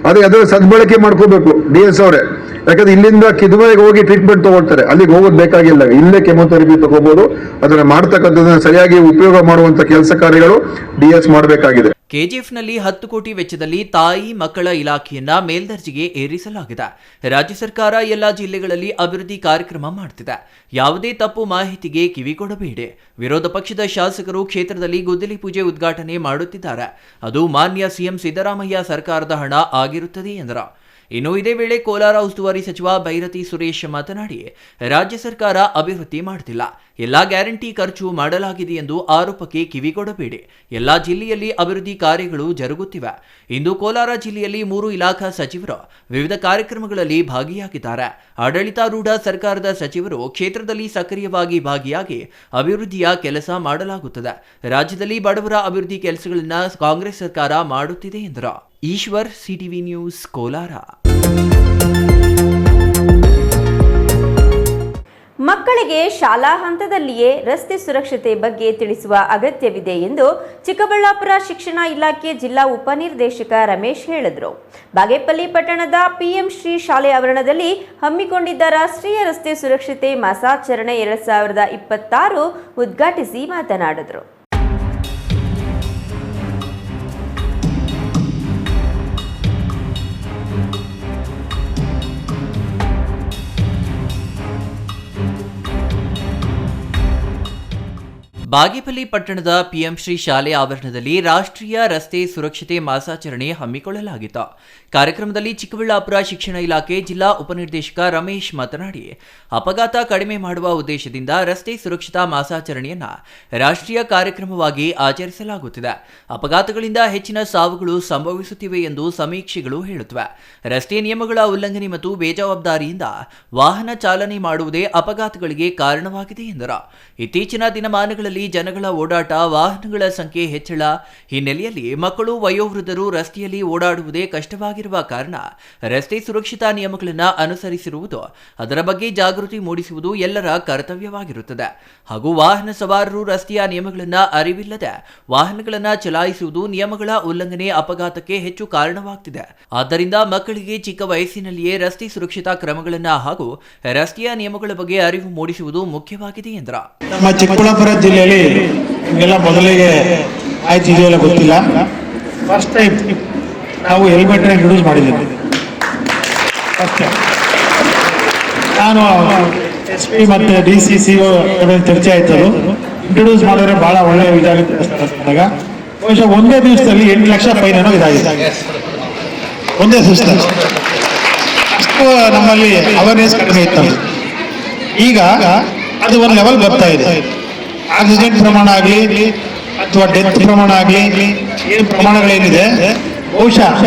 ಅದರ ಸದ್ಬಳಕೆ ಮಾಡ್ಕೋಬೇಕು ಡಿಎಸ್ ಅವರೇ. ಯಾಕಂದ್ರೆ ಇಲ್ಲಿಂದ ಕಿದ್ವಾಯಿಗೆ ಹೋಗಿ ಟ್ರೀಟ್ಮೆಂಟ್ ತಗೊಳ್ತಾರೆ, ಅಲ್ಲಿಗೆ ಹೋಗೋದು ಬೇಕಾಗಿಲ್ಲ. ಇಲ್ಲೇ ಕೆಮೊಥೆರಪಿ ತಗೋಬಹುದು. ಅದನ್ನ ಮಾಡ್ತಕ್ಕಂಥದ್ದನ್ನ ಸರಿಯಾಗಿ ಉಪಯೋಗ ಮಾಡುವಂತ ಕೆಲಸ ಕಾರ್ಯಗಳು ಡಿಎಸ್ ಮಾಡಬೇಕಾಗಿದೆ. ಕೆಜಿಎಫ್ನಲ್ಲಿ 10 ಕೋಟಿ ವೆಚ್ಚದಲ್ಲಿ ತಾಯಿ ಮಕ್ಕಳ ಇಲಾಖೆಯನ್ನ ಮೇಲ್ದರ್ಜೆಗೆ ಏರಿಸಲಾಗಿದೆ. ರಾಜ್ಯ ಸರ್ಕಾರ ಎಲ್ಲ ಜಿಲ್ಲೆಗಳಲ್ಲಿ ಅಭಿವೃದ್ಧಿ ಕಾರ್ಯಕ್ರಮ ಮಾಡುತ್ತಿದೆ. ಯಾವುದೇ ತಪ್ಪು ಮಾಹಿತಿಗೆ ಕಿವಿಗೊಡಬೇಡಿ. ವಿರೋಧ ಪಕ್ಷದ ಶಾಸಕರು ಕ್ಷೇತ್ರದಲ್ಲಿ ಗುದ್ದಲಿ ಪೂಜೆ ಉದ್ಘಾಟನೆ ಮಾಡುತ್ತಿದ್ದಾರೆ. ಅದು ಮಾನ್ಯ ಸಿಎಂ ಸಿದ್ದರಾಮಯ್ಯ ಸರ್ಕಾರದ ಹಣ ಆಗಿರುತ್ತದೆ ಎಂದರು. ಇನ್ನು ಇದೇ ವೇಳೆ ಕೋಲಾರ ಉಸ್ತುವಾರಿ ಸಚಿವ ಬೈರತಿ ಸುರೇಶ್ ಮಾತನಾಡಿ, ರಾಜ್ಯ ಸರ್ಕಾರ ಅಭಿವೃದ್ಧಿ ಮಾಡುತ್ತಿಲ್ಲ, ಎಲ್ಲಾ ಗ್ಯಾರಂಟಿ ಖರ್ಚು ಮಾಡಲಾಗಿದೆ ಎಂದು ಆರೋಪಕ್ಕೆ ಕಿವಿಗೊಡಬೇಡಿ. ಎಲ್ಲಾ ಜಿಲ್ಲೆಯಲ್ಲಿ ಅಭಿವೃದ್ಧಿ ಕಾರ್ಯಗಳು ಜರುಗುತ್ತಿವೆ. ಇಂದು ಕೋಲಾರ ಜಿಲ್ಲೆಯಲ್ಲಿ 3 ಇಲಾಖಾ ಸಚಿವರು ವಿವಿಧ ಕಾರ್ಯಕ್ರಮಗಳಲ್ಲಿ ಭಾಗಿಯಾಗಿದ್ದಾರೆ. ಆಡಳಿತಾರೂಢ ಸರ್ಕಾರದ ಸಚಿವರು ಕ್ಷೇತ್ರದಲ್ಲಿ ಸಕ್ರಿಯವಾಗಿ ಭಾಗಿಯಾಗಿ ಅಭಿವೃದ್ಧಿಯ ಕೆಲಸ ಮಾಡಲಾಗುತ್ತದೆ. ರಾಜ್ಯದಲ್ಲಿ ಬಡವರ ಅಭಿವೃದ್ಧಿ ಕೆಲಸಗಳನ್ನು ಕಾಂಗ್ರೆಸ್ ಸರ್ಕಾರ ಮಾಡುತ್ತಿದೆ ಎಂದರು. Ishwar, CTV news, Kolar. ಮಕ್ಕಳಿಗೆ ಶಾಲಾ ಹಂತದಲ್ಲಿಯೇ ರಸ್ತೆ ಸುರಕ್ಷತೆ ಬಗ್ಗೆ ತಿಳಿಸುವ ಅಗತ್ಯವಿದೆ ಎಂದು ಚಿಕ್ಕಬಳ್ಳಾಪುರ ಶಿಕ್ಷಣ ಇಲಾಖೆ ಜಿಲ್ಲಾ ಉಪನಿರ್ದೇಶಕ ರಮೇಶ್ ಹೇಳಿದರು. ಬಾಗೇಪಲ್ಲಿ ಪಟ್ಟಣದ ಪಿಎಂ ಶ್ರೀ ಶಾಲೆ ಆವರಣದಲ್ಲಿ ಹಮ್ಮಿಕೊಂಡಿದ್ದ ರಾಷ್ಟ್ರೀಯ ರಸ್ತೆ ಸುರಕ್ಷತೆ ಮಾಸಾಚರಣೆ 2026 ಉದ್ಘಾಟಿಸಿ ಮಾತನಾಡಿದರು. ಬಾಗೇಪಲ್ಲಿ ಪಟ್ಟಣದ ಪಿಎಂ ಶ್ರೀ ಶಾಲೆ ಆವರಣದಲ್ಲಿ ರಾಷ್ಟ್ರೀಯ ರಸ್ತೆ ಸುರಕ್ಷತೆ ಮಾಸಾಚರಣೆ ಹಮ್ಮಿಕೊಳ್ಳಲಾಗಿತ್ತು. ಕಾರ್ಯಕ್ರಮದಲ್ಲಿ ಚಿಕ್ಕಬಳ್ಳಾಪುರ ಶಿಕ್ಷಣ ಇಲಾಖೆ ಜಿಲ್ಲಾ ಉಪನಿರ್ದೇಶಕ ರಮೇಶ್ ಮಾತನಾಡಿ, ಅಪಘಾತ ಕಡಿಮೆ ಮಾಡುವ ಉದ್ದೇಶದಿಂದ ರಸ್ತೆ ಸುರಕ್ಷತಾ ಮಾಸಾಚರಣೆಯನ್ನ ರಾಷ್ಟ್ರೀಯ ಕಾರ್ಯಕ್ರಮವಾಗಿ ಆಚರಿಸಲಾಗುತ್ತಿದೆ. ಅಪಘಾತಗಳಿಂದ ಹೆಚ್ಚಿನ ಸಾವುಗಳು ಸಂಭವಿಸುತ್ತಿವೆ ಎಂದು ಸಮೀಕ್ಷೆಗಳು ಹೇಳುತ್ತವೆ. ರಸ್ತೆ ನಿಯಮಗಳ ಉಲ್ಲಂಘನೆ ಮತ್ತು ಬೇಜವಾಬ್ದಾರಿಯಿಂದ ವಾಹನ ಚಾಲನೆ ಮಾಡುವುದೇ ಅಪಘಾತಗಳಿಗೆ ಕಾರಣವಾಗಿದೆ ಎಂದರು. ಇತ್ತೀಚಿನ ದಿನಮಾನಗಳಲ್ಲಿ ಜನಗಳ ಓಡಾಟ, ವಾಹನಗಳ ಸಂಖ್ಯೆ ಹೆಚ್ಚಳ ಹಿನ್ನೆಲೆಯಲ್ಲಿ ಮಕ್ಕಳು, ವಯೋವೃದ್ಧರು ರಸ್ತೆಯಲ್ಲಿ ಓಡಾಡುವುದೇ ಕಷ್ಟವಾಗಿರುವ ಕಾರಣ ರಸ್ತೆ ಸುರಕ್ಷತಾ ನಿಯಮಗಳನ್ನು ಅನುಸರಿಸಿರುವುದು, ಅದರ ಬಗ್ಗೆ ಜಾಗೃತಿ ಮೂಡಿಸುವುದು ಎಲ್ಲರ ಕರ್ತವ್ಯವಾಗಿರುತ್ತದೆ. ಹಾಗೂ ವಾಹನ ಸವಾರರು ರಸ್ತೆಯ ನಿಯಮಗಳನ್ನು ಅರಿವಿಲ್ಲದೆ ವಾಹನಗಳನ್ನು ಚಲಾಯಿಸುವುದು, ನಿಯಮಗಳ ಉಲ್ಲಂಘನೆ ಅಪಘಾತಕ್ಕೆ ಹೆಚ್ಚು ಕಾರಣವಾಗ್ತಿದೆ. ಆದ್ದರಿಂದ ಮಕ್ಕಳಿಗೆ ಚಿಕ್ಕ ವಯಸ್ಸಿನಲ್ಲಿಯೇ ರಸ್ತೆ ಸುರಕ್ಷತಾ ಕ್ರಮಗಳನ್ನು ಹಾಗೂ ರಸ್ತೆಯ ನಿಯಮಗಳ ಬಗ್ಗೆ ಅರಿವು ಮೂಡಿಸುವುದು ಮುಖ್ಯವಾಗಿದೆ ಎಂದರು. ನಮ್ಮ ಚಿಕ್ಕಬಳ್ಳಾಪುರ ಜಿಲ್ಲೆಯಲ್ಲಿ ನಿಮಗೆಲ್ಲ ಮೊದಲಿಗೆ ಆಯ್ತು, ಇದೆಲ್ಲ ಗೊತ್ತಿಲ್ಲ. ಫಸ್ಟ್ ಟೈಮ್ ನಾವು ಹೆಲ್ಮೆಟ್ ಇಂಟ್ರೊಡ್ಯೂಸ್ ಮಾಡಿದ್ದೀವಿ. ಫಸ್ಟ್ ನಾನು SP ಮತ್ತು DCCO ಚರ್ಚೆ ಆಯ್ತು. ಇಂಟ್ರೊಡ್ಯೂಸ್ ಮಾಡಿದ್ರೆ ಬಹಳ ಒಳ್ಳೆಯ ಇದಾಗುತ್ತೆ ಅಂದಾಗ ಬಹುಶಃ ಒಂದೇ ದಿವಸದಲ್ಲಿ 8 ಲಕ್ಷ ಫೈನ್ ಏನೋ ಇದಾಗಿದೆ. ಒಂದೇ ದಿವಸದಲ್ಲಿ ಅಷ್ಟು ನಮ್ಮಲ್ಲಿ ಅವೇರ್ನೆಸ್ ಕಡಿಮೆ ಇತ್ತು. ಈಗ ಅದು ಒಂದು ಲೆವೆಲ್ ಬರ್ತಾ ಇದೆ. ಆಕ್ಸಿಡೆಂಟ್ ಪ್ರಮಾಣ ಆಗಲಿ ಅಥವಾ ಡೆತ್ ಪ್ರಮಾಣ ಆಗಲಿ, ಏನು ಪ್ರಮಾಣಗಳೇನಿದೆ ಬಹುಶಃ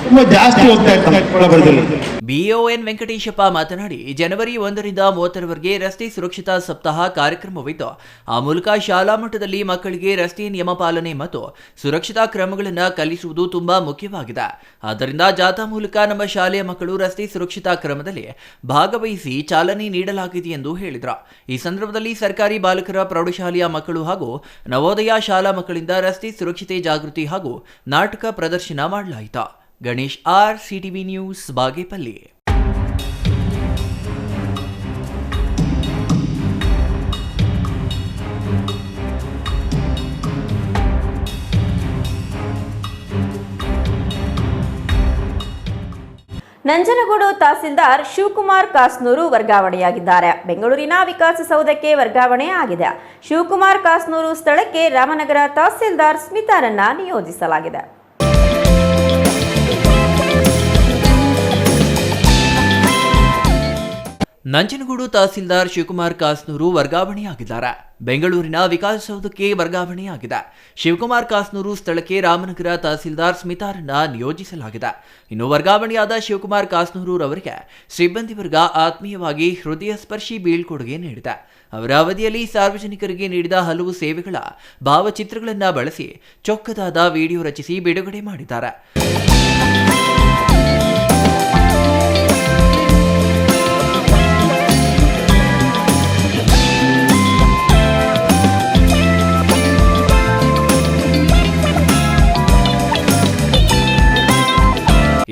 ತುಂಬಾ ಜಾಸ್ತಿ ಹೋಗ್ತಾ ಇತ್ತು. BON ವೆಂಕಟೇಶಪ್ಪ ಮಾತನಾಡಿ, ಜನವರಿ 1ರಿಂದ 30ರವರೆಗೆ ರಸ್ತೆ ಸುರಕ್ಷತಾ ಸಪ್ತಾಹ ಕಾರ್ಯಕ್ರಮವಿದ್ದು, ಆ ಮೂಲಕ ಶಾಲಾ ಮಟ್ಟದಲ್ಲಿ ಮಕ್ಕಳಿಗೆ ರಸ್ತೆ ನಿಯಮ ಪಾಲನೆ ಮತ್ತು ಸುರಕ್ಷತಾ ಕ್ರಮಗಳನ್ನು ಕಲಿಸುವುದು ತುಂಬಾ ಮುಖ್ಯವಾಗಿದೆ. ಆದ್ದರಿಂದ ಜಾಥಾ ಮೂಲಕ ನಮ್ಮ ಶಾಲೆಯ ಮಕ್ಕಳು ರಸ್ತೆ ಸುರಕ್ಷತಾ ಕ್ರಮದಲ್ಲಿ ಭಾಗವಹಿಸಿ ಚಾಲನೆ ನೀಡಲಾಗಿದೆ ಎಂದು ಹೇಳಿದರು. ಈ ಸಂದರ್ಭದಲ್ಲಿ ಸರ್ಕಾರಿ ಬಾಲಕರ ಪ್ರೌಢಶಾಲೆಯ ಮಕ್ಕಳು ಹಾಗೂ ನವೋದಯ ಶಾಲಾ ಮಕ್ಕಳಿಂದ ರಸ್ತೆ ಸುರಕ್ಷತೆ ಜಾಗೃತಿ ಹಾಗೂ ನಾಟಕ ಪ್ರದರ್ಶನ ಮಾಡಲಾಯಿತು. Ganesh R, CTV news, Bagepalli. Nanjangud tahsildar Shivakumar Kasnur ವರ್ಗಾವಣೆಯಾಗಿದ್ದಾರೆ. ಬೆಂಗಳೂರಿನ ವಿಕಾಸಸೌಧಕ್ಕೆ ವರ್ಗಾವಣೆ ಆಗಿದೆ. ಶಿವಕುಮಾರ್ ಕಾಸ್ನೂರು ಸ್ಥಳಕ್ಕೆ ರಾಮನಗರ ತಹಸೀಲ್ದಾರ್ ಸ್ಮಿತಾರನ್ನ ನಿಯೋಜಿಸಲಾಗಿದೆ. ನಂಜನಗೂಡು ತಹಸೀಲ್ದಾರ್ ಶಿವಕುಮಾರ್ ಕಾಸ್ನೂರು ವರ್ಗಾವಣೆಯಾಗಿದ್ದಾರೆ. ಬೆಂಗಳೂರಿನ ವಿಕಾಸಸೌಧಕ್ಕೆ ವರ್ಗಾವಣೆಯಾಗಿದೆ. ಶಿವಕುಮಾರ್ ಕಾಸ್ನೂರು ಸ್ಥಳಕ್ಕೆ ರಾಮನಗರ ತಹಸೀಲ್ದಾರ್ ಸ್ಮಿತಾರನ್ನ ನಿಯೋಜಿಸಲಾಗಿದೆ. ಇನ್ನು ವರ್ಗಾವಣೆಯಾದ ಶಿವಕುಮಾರ್ ಕಾಸ್ನೂರು ಅವರಿಗೆ ಸಿಬ್ಬಂದಿ ವರ್ಗ ಆತ್ಮೀಯವಾಗಿ ಹೃದಯ ಸ್ಪರ್ಶಿ ಬೀಳ್ಕೊಡುಗೆ ನೀಡಿದೆ. ಅವರ ಅವಧಿಯಲ್ಲಿ ಸಾರ್ವಜನಿಕರಿಗೆ ನೀಡಿದ ಹಲವು ಸೇವೆಗಳ ಭಾವಚಿತ್ರಗಳನ್ನು ಬಳಸಿ ಚೊಕ್ಕದಾದ ವಿಡಿಯೋ ರಚಿಸಿ ಬಿಡುಗಡೆ ಮಾಡಿದ್ದಾರೆ.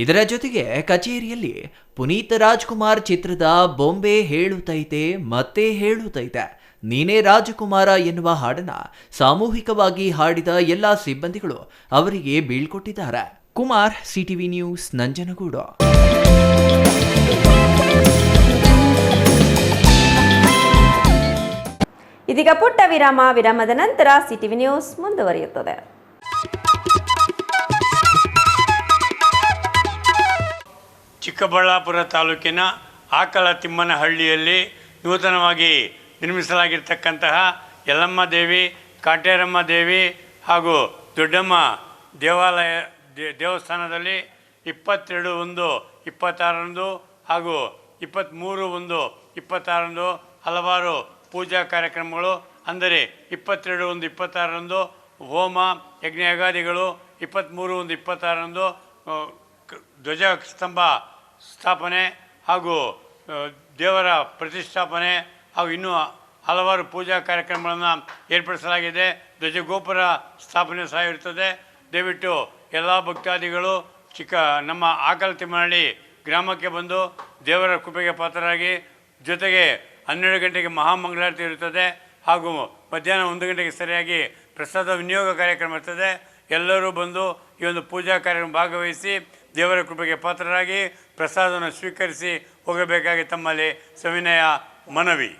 ಇದರ ಜೊತೆಗೆ ಕಚೇರಿಯಲ್ಲಿ ಪುನೀತ್ ರಾಜ್ಕುಮಾರ್ ಚಿತ್ರದ ಬೊಂಬೆ ಹೇಳುತ್ತೈತೆ ಮತ್ತೆ ಹೇಳುತ್ತೈತೆ ನೀನೇ ರಾಜಕುಮಾರ ಎನ್ನುವ ಹಾಡನ್ನ ಸಾಮೂಹಿಕವಾಗಿ ಹಾಡಿದ ಎಲ್ಲ ಸಿಬ್ಬಂದಿಗಳು ಅವರಿಗೆ ಬೀಳ್ಕೊಟ್ಟಿದ್ದಾರೆ. Kumar, CTV news, Nanjangud. ಇದೀಗ ಪುಟ್ಟ ವಿರಾಮದ ನಂತರ ಸಿಟಿವಿ ನ್ಯೂಸ್ ಮುಂದುವರಿಯುತ್ತದೆ. ಚಿಕ್ಕಬಳ್ಳಾಪುರ ತಾಲೂಕಿನ ಆಕಲತಿಮ್ಮನಹಳ್ಳಿಯಲ್ಲಿ ನೂತನವಾಗಿ ನಿರ್ಮಿಸಲಾಗಿರ್ತಕ್ಕಂತಹ ಯಲ್ಲಮ್ಮ ದೇವಿ, ಕಾಟೇರಮ್ಮ ದೇವಿ ಹಾಗೂ ದೊಡ್ಡಮ್ಮ ದೇವಸ್ಥಾನದಲ್ಲಿ 22/1/26 ಹಾಗೂ 23/1/26 ಹಲವಾರು ಪೂಜಾ ಕಾರ್ಯಕ್ರಮಗಳು, ಅಂದರೆ 22/1/26 ಹೋಮ ಯಜ್ಞಯಾಗಾದಿಗಳು, 23/1/26 ಧ್ವಜಸ್ತಂಭ ಸ್ಥಾಪನೆ ಹಾಗೂ ದೇವರ ಪ್ರತಿಷ್ಠಾಪನೆ ಹಾಗೂ ಇನ್ನೂ ಹಲವಾರು ಪೂಜಾ ಕಾರ್ಯಕ್ರಮಗಳನ್ನು ಏರ್ಪಡಿಸಲಾಗಿದೆ. ಧ್ವಜಗೋಪುರ ಸ್ಥಾಪನೆ ಸಹ ಇರುತ್ತದೆ. ದಯವಿಟ್ಟು ಎಲ್ಲ ಭಕ್ತಾದಿಗಳು ನಮ್ಮ ಆಕಲತಿಮ್ಮನಹಳ್ಳಿ ಗ್ರಾಮಕ್ಕೆ ಬಂದು ದೇವರ ಕೃಪೆಗೆ ಪಾತ್ರರಾಗಿ, ಜೊತೆಗೆ 12 ಗಂಟೆಗೆ ಮಹಾಮಂಗಳಾರತಿ ಇರುತ್ತದೆ ಹಾಗೂ ಮಧ್ಯಾಹ್ನ 1 ಗಂಟೆಗೆ ಸರಿಯಾಗಿ ಪ್ರಸಾದ ವಿನಿಯೋಗ ಕಾರ್ಯಕ್ರಮ ಇರ್ತದೆ. ಎಲ್ಲರೂ ಬಂದು ಈ ಒಂದು ಪೂಜಾ ಕಾರ್ಯಕ್ರಮ ಭಾಗವಹಿಸಿ ದೇವರ ಕೃಪೆಗೆ ಪಾತ್ರರಾಗಿ ಪ್ರಸಾದವನ್ನು ಸ್ವೀಕರಿಸಿ ಹೋಗಬೇಕಾಗಿ ತಮ್ಮಲ್ಲಿ ಸವಿನಯ ಮನವಿ.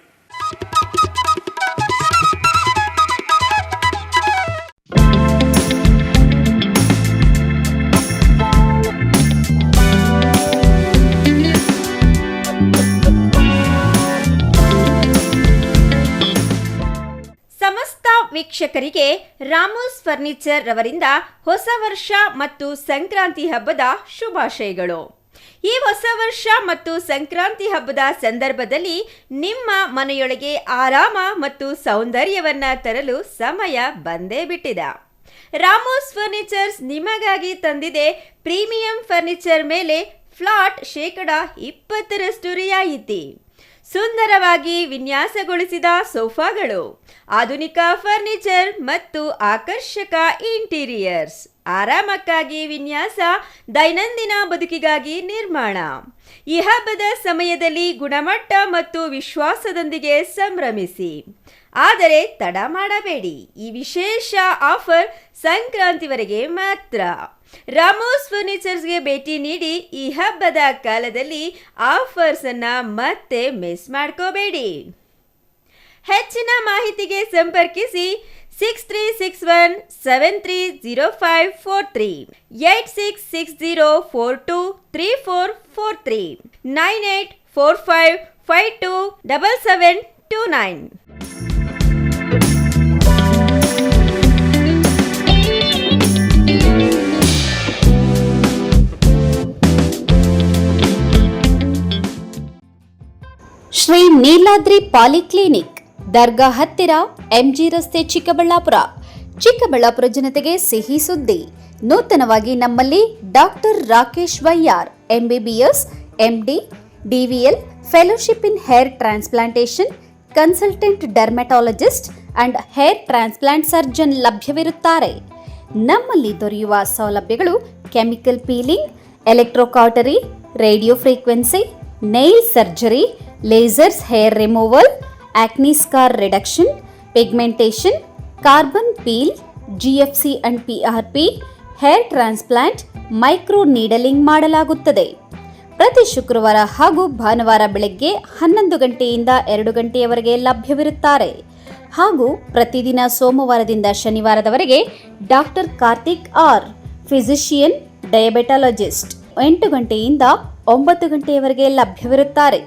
ಸಮಸ್ತ ವೀಕ್ಷಕರಿಗೆ ರಾಮೋಸ್ ಫರ್ನಿಚರ್ ರವರಿಂದ ಹೊಸ ವರ್ಷ ಮತ್ತು ಸಂಕ್ರಾಂತಿ ಹಬ್ಬದ ಶುಭಾಶಯಗಳು. ಈ ಹೊಸ ವರ್ಷ ಮತ್ತು ಸಂಕ್ರಾಂತಿ ಹಬ್ಬದ ಸಂದರ್ಭದಲ್ಲಿ ನಿಮ್ಮ ಮನೆಯೊಳಗೆ ಆರಾಮ ಮತ್ತು ಸೌಂದರ್ಯವನ್ನ ತರಲು ಸಮಯ ಬಂದೇ ಬಿಟ್ಟಿದೆ. ರಾಮೋಸ್ ಫರ್ನಿಚರ್ಸ್ ನಿಮಗಾಗಿ ತಂದಿದೆ ಪ್ರೀಮಿಯಂ ಫರ್ನಿಚರ್ ಮೇಲೆ ಫ್ಲಾಟ್ 20% ರಿಯಾಯಿತಿ. ಸುಂದರವಾಗಿ ವಿನ್ಯಾಸಗೊಳಿಸಿದ ಸೋಫಾಗಳು, ಆಧುನಿಕ ಫರ್ನಿಚರ್ ಮತ್ತು ಆಕರ್ಷಕ ಇಂಟೀರಿಯರ್ಸ್, ಆರಾಮಕ್ಕಾಗಿ ವಿನ್ಯಾಸ, ದೈನಂದಿನ ಬದುಕಿಗಾಗಿ ನಿರ್ಮಾಣ. ಈ ಹಬ್ಬದ ಸಮಯದಲ್ಲಿ ಗುಣಮಟ್ಟ ಮತ್ತು ವಿಶ್ವಾಸದೊಂದಿಗೆ ಸಂಭ್ರಮಿಸಿ. ಆದರೆ ತಡ ಮಾಡಬೇಡಿ, ಈ ವಿಶೇಷ ಆಫರ್ ಸಂಕ್ರಾಂತಿವರೆಗೆ ಮಾತ್ರ. ರಾಮೋಸ್ ಫರ್ನಿಚರ್ಸ್ಗೆ ಭೇಟಿ ನೀಡಿ ಈ ಹಬ್ಬದ ಕಾಲದಲ್ಲಿ ಆಫರ್ಸ್ ಅನ್ನ ಮತ್ತೆ ಮಿಸ್ ಮಾಡ್ಕೋಬೇಡಿ. ಹೆಚ್ಚಿನ ಮಾಹಿತಿಗೆ ಸಂಪರ್ಕಿಸಿ 6361730543, 8660423443, 9845527729. ಶ್ರೀ ನೀಲಾದ್ರಿ ಪಾಲಿಕ್ಲಿನಿಕ್, ದರ್ಗಾ ಹತ್ತಿರ, ಎಂಜಿ ರಸ್ತೆ, ಚಿಕ್ಕಬಳ್ಳಾಪುರ. ಚಿಕ್ಕಬಳ್ಳಾಪುರ ಜನತೆಗೆ ಸಿಹಿ ಸುದ್ದಿ. ನೂತನವಾಗಿ ನಮ್ಮಲ್ಲಿ doctor Rakesh Vaiyar, MBBS, MD, DVL, fellowship in hair transplantation, consultant dermatologist and hair transplant surgeon ಲಭ್ಯವಿರುತ್ತಾರೆ. ನಮ್ಮಲ್ಲಿ ದೊರೆಯುವ ಸೌಲಭ್ಯಗಳು chemical peeling, electrocautery, radio frequency, nail surgery, lasers hair removal, acne scar reduction, pigmentation, carbon peel, GFC and PRP, hair transplant, microneedling ಮಾಡಲಾಗುತ್ತದೆ. ಪ್ರತಿ ಶುಕ್ರವಾರ ಹಾಗೂ ಭಾನುವಾರ ಬೆಳಗ್ಗೆ 11 ಗಂಟೆಯಿಂದ 2 ಗಂಟೆಯವರೆಗೆ ಲಭ್ಯವಿರುತ್ತಾರೆ. ಹಾಗೂ ಪ್ರತಿದಿನ ಸೋಮವಾರದಿಂದ ಶನಿವಾರದವರೆಗೆ ಡಾಕ್ಟರ್ ಕಾರ್ತಿಕ್ ಆರ್, ಫಿಸಿಷಿಯನ್, ಡಯಾಬೆಟಾಲಜಿಸ್ಟ್ 8 ಗಂಟೆಯಿಂದ 9 ಗಂಟೆಯವರೆಗೆ ಲಭ್ಯವಿರುತ್ತಾರೆ.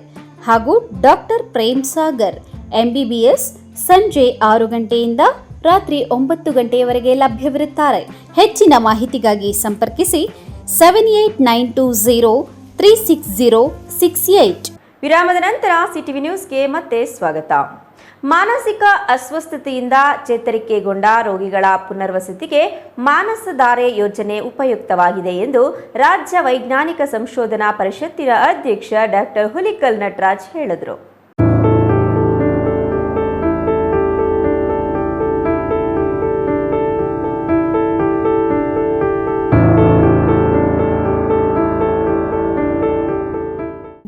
ಹಾಗೂ ಡಾಕ್ಟರ್ ಪ್ರೇಮ್ ಸಾಗರ್ MBBS ಸಂಜೆ 6 ಗಂಟೆಯಿಂದ ರಾತ್ರಿ 9 ಗಂಟೆಯವರೆಗೆ ಲಭ್ಯವಿರುತ್ತಾರೆ. ಹೆಚ್ಚಿನ ಮಾಹಿತಿಗಾಗಿ ಸಂಪರ್ಕಿಸಿ 7892036068. ವಿರಾಮದ ನಂತರ ಸಿಟಿವಿ ನ್ಯೂಸ್ಗೆ ಮತ್ತೆ ಸ್ವಾಗತ. ಮಾನಸಿಕ ಅಸ್ವಸ್ಥತೆಯಿಂದ ಚೇತರಿಕೆಗೊಂಡ ರೋಗಿಗಳ ಪುನರ್ವಸತಿಗೆ ಮಾನಸಧಾರೆ ಯೋಜನೆ ಉಪಯುಕ್ತವಾಗಿದೆ ಎಂದು ರಾಜ್ಯ ವೈಜ್ಞಾನಿಕ ಸಂಶೋಧನಾ ಪರಿಷತ್ತಿನ ಅಧ್ಯಕ್ಷ ಡಾಕ್ಟರ್ ಹುಲಿಕಲ್ ನಟರಾಜ್ ಹೇಳಿದರು.